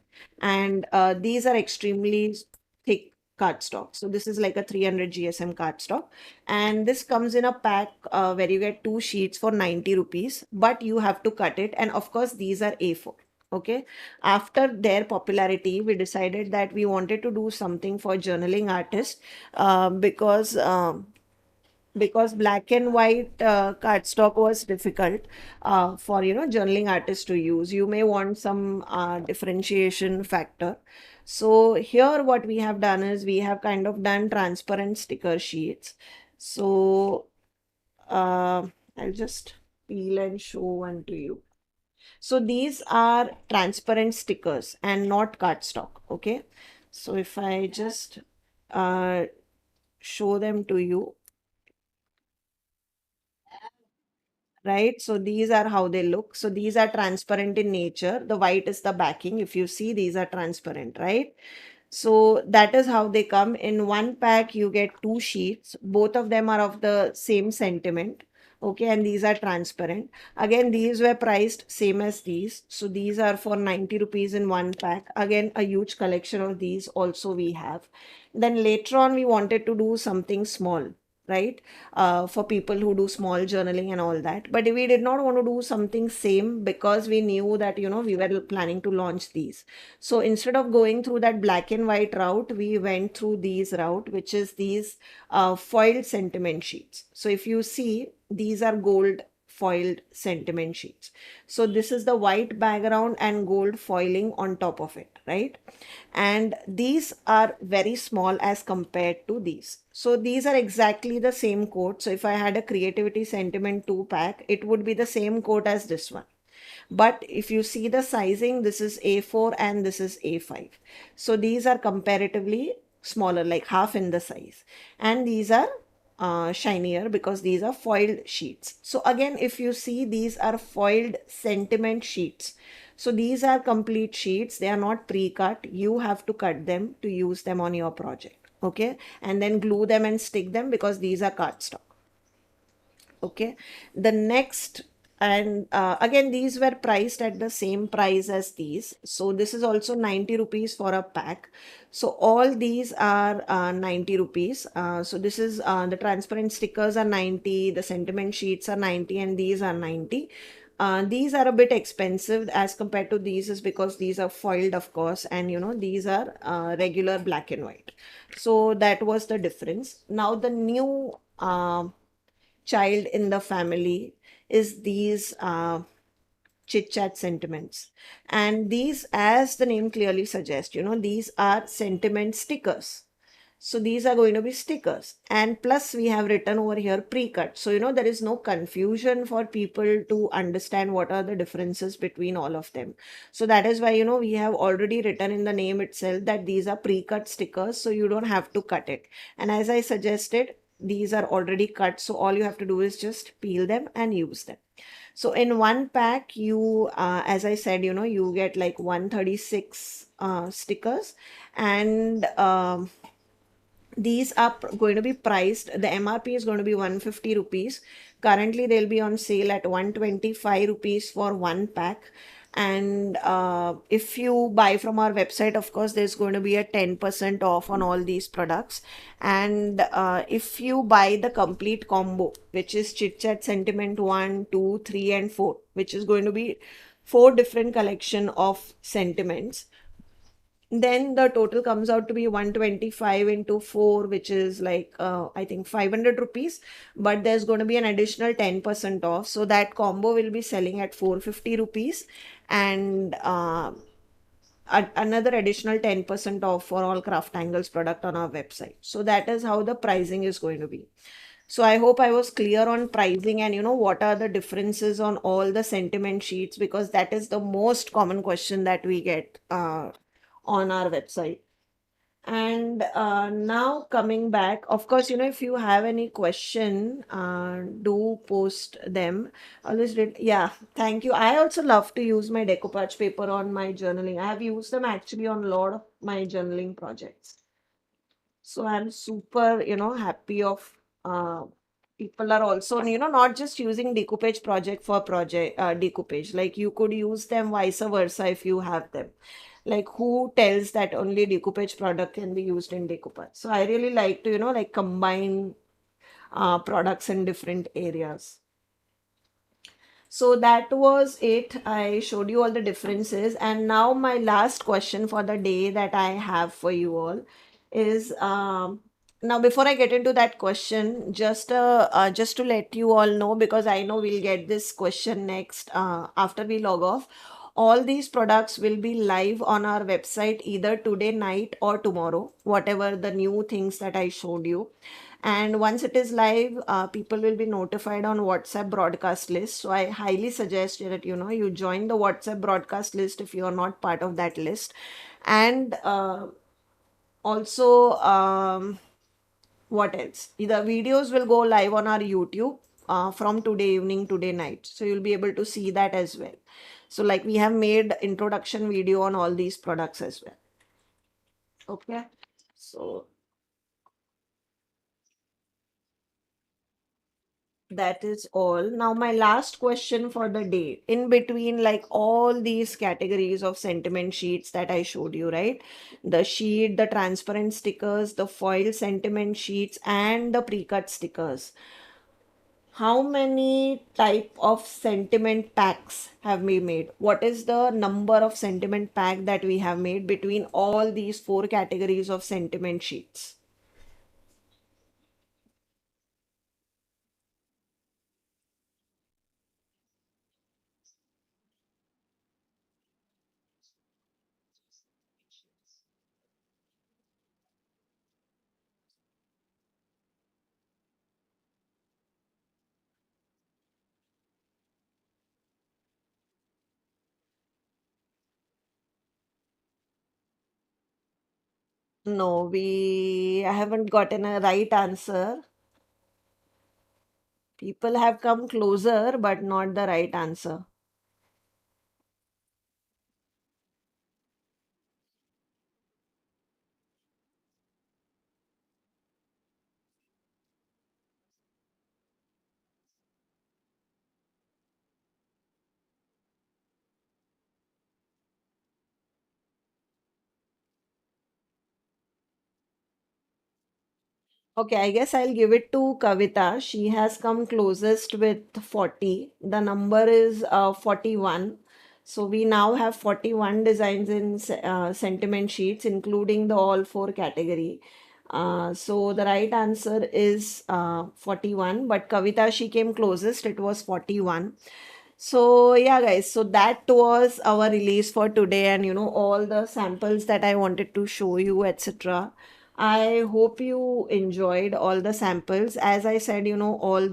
And these are extremely thick cardstock. So this is like a 300 GSM cardstock. And this comes in a pack where you get two sheets for 90 rupees, but you have to cut it. And of course, these are A4. Okay. After their popularity, we decided that we wanted to do something for journaling artists because black and white cardstock was difficult for journaling artists to use. You may want some differentiation factor. So here what we have done is we have kind of done transparent sticker sheets. So I'll just peel and show one to you. So these are transparent stickers and not cardstock. Okay, so if I just uh, show them to you, right? So these are how they look. So these are transparent in nature. The white is the backing. If you see, these are transparent, right? So that is how they come. In one pack, you get two sheets. Both of them are of the same sentiment. Okay, and these are transparent. Again, these were priced same as these. So these are for 90 rupees in one pack. Again, a huge collection of these also we have. Then later on, we wanted to do something small, right? For people who do small journaling and all that. But we did not want to do something same because we knew that, we were planning to launch these. So instead of going through that black and white route, we went through these route, which is these foiled sentiment sheets. So if you see, these are gold foiled sentiment sheets. So this is the white background and gold foiling on top of it, right? And these are very small as compared to these. So these are exactly the same coat. So if I had a creativity sentiment 2 pack, it would be the same coat as this one. But if you see the sizing, this is A4 and this is A5. So these are comparatively smaller, like half in the size. And these are shinier because these are foiled sheets. So again, if you see, these are foiled sentiment sheets. So these are complete sheets. They are not pre-cut. You have to cut them to use them on your project. Okay. And then glue them and stick them because these are cardstock. Okay. The next And again, these were priced at the same price as these. So this is also 90 rupees for a pack. So all these are 90 rupees. So this is the transparent stickers are 90, the sentiment sheets are 90, and these are 90. These are a bit expensive as compared to these, is because these are foiled, of course, and these are regular black and white. So that was the difference. Now the new child in the family is these chit chat sentiments. And these, as the name clearly suggests, these are sentiment stickers. So these are going to be stickers. And plus, we have written over here pre-cut. So, there is no confusion for people to understand what are the differences between all of them. So that is why, we have already written in the name itself that these are pre-cut stickers. So you don't have to cut it. And as I suggested, these are already cut. So all you have to do is just peel them and use them. So in one pack, as I said, you get like 136 stickers, and these are going to be priced. The MRP is going to be 150 rupees. Currently, they'll be on sale at 125 rupees for one pack. And if you buy from our website, of course, there's going to be a 10% off on all these products. And if you buy the complete combo, which is Chit Chat Sentiment 1, 2, 3, and 4, which is going to be four different collection of sentiments, then the total comes out to be 125 into 4, which is like I think 500 rupees. But there's going to be an additional 10% off, so that combo will be selling at 450 rupees. And another additional 10% off for all CrafTangles product on our website. So that is how the pricing is going to be. So I hope I was clear on pricing and what are the differences on all the sentiment sheets, because that is the most common question that we get on our website. And now coming back, of course, if you have any question, do post them. Always read. Yeah, thank you. I also love to use my decoupage paper on my journaling. I have used them actually on a lot of my journaling projects. So I'm super, happy of people are also, not just using decoupage project for project decoupage. Like you could use them vice versa if you have them. Like who tells that only decoupage product can be used in decoupage? So I really like to, like combine products in different areas. So that was it. I showed you all the differences. And now my last question for the day that I have for you all is now before I get into that question, just to let you all know, because I know we'll get this question next after we log off. All these products will be live on our website either today night or tomorrow, whatever the new things that I showed you. And once it is live, people will be notified on WhatsApp broadcast list. So I highly suggest that you join the WhatsApp broadcast list if you are not part of that list. And also, what else? The videos will go live on our YouTube from today evening, today night. So you'll be able to see that as well. So like we have made introduction video on all these products as well. Okay. So that is all. Now, my last question for the day, in between like all these categories of sentiment sheets that I showed you, right? The sheet, the transparent stickers, the foil sentiment sheets, and the pre-cut stickers. How many type of sentiment packs have we made? What is the number of sentiment pack that we have made between all these four categories of sentiment sheets? No, we haven't gotten a right answer. People have come closer, but not the right answer. Okay, I guess I'll give it to Kavita. She has come closest with 40. The number is 41. So we now have 41 designs in sentiment sheets, including the all four category. So the right answer is 41, but Kavita, she came closest. It was 41. So yeah, guys, so that was our release for today, and all the samples that I wanted to show you, etc. I hope you enjoyed all the samples. As I said, all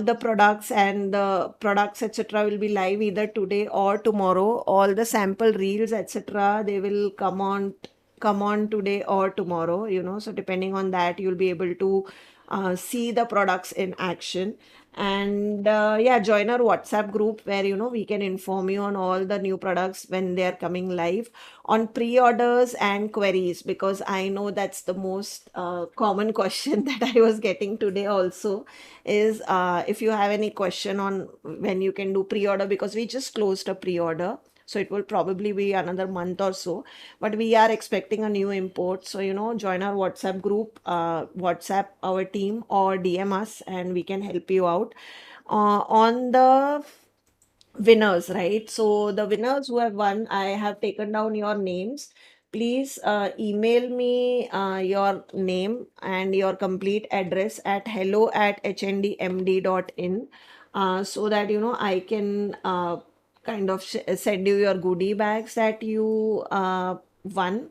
the products and the products etc will be live either today or tomorrow. All the sample reels etc they will come on today or tomorrow, so depending on that you'll be able to see the products in action. And yeah, join our WhatsApp group where we can inform you on all the new products when they are coming live, on pre-orders and queries, because I know that's the most common question that I was getting today also, is if you have any question on when you can do pre-order, because we just closed a pre-order, so it will probably be another month or so, but we are expecting a new import. So join our WhatsApp group, WhatsApp our team or DM us and we can help you out on the winners, right? So the winners who have won, I have taken down your names. Please email me your name and your complete address at hello@hdmd.in, so that I can kind of send you your goodie bags that you won.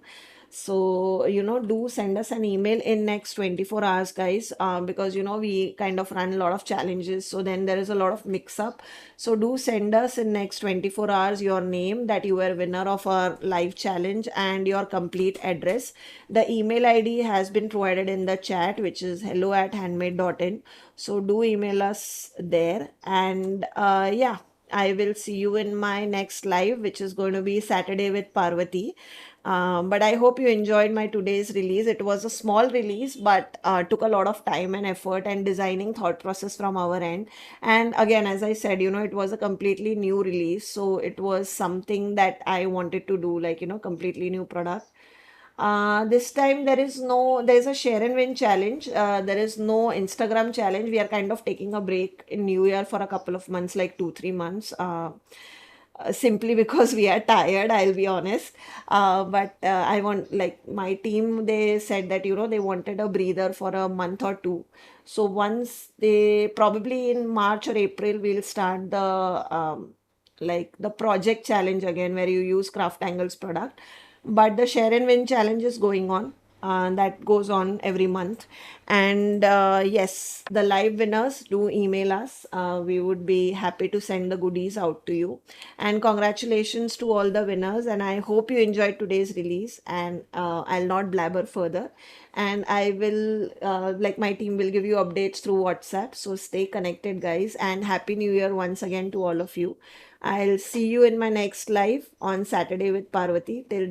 So do send us an email in next 24 hours, guys, because we kind of run a lot of challenges, so then there is a lot of mix up. So do send us in next 24 hours your name that you were winner of our live challenge and your complete address. The email ID has been provided in the chat, which is hello@handmade.in. So do email us there. And yeah, I will see you in my next live, which is going to be Saturday with Parvati. But I hope you enjoyed my today's release. It was a small release, but took a lot of time and effort and designing thought process from our end. And again, as I said, it was a completely new release. So it was something that I wanted to do, like, completely new product. This time there's a share and win challenge. There is no Instagram challenge. We are kind of taking a break in New Year for a couple of months, like 2, 3 months. Simply because we are tired, I'll be honest. But I want, like, my team, they said that they wanted a breather for a month or two. So once they, probably in March or April, we'll start the like the project challenge again, where you use CrafTangles product. But the share and win challenge is going on. That goes on every month. And yes, the live winners, do email us. We would be happy to send the goodies out to you. And congratulations to all the winners. And I hope you enjoyed today's release. And I'll not blabber further. And I will, like, my team will give you updates through WhatsApp. So stay connected, guys. And Happy New Year once again to all of you. I'll see you in my next live on Saturday with Parvati. Till then,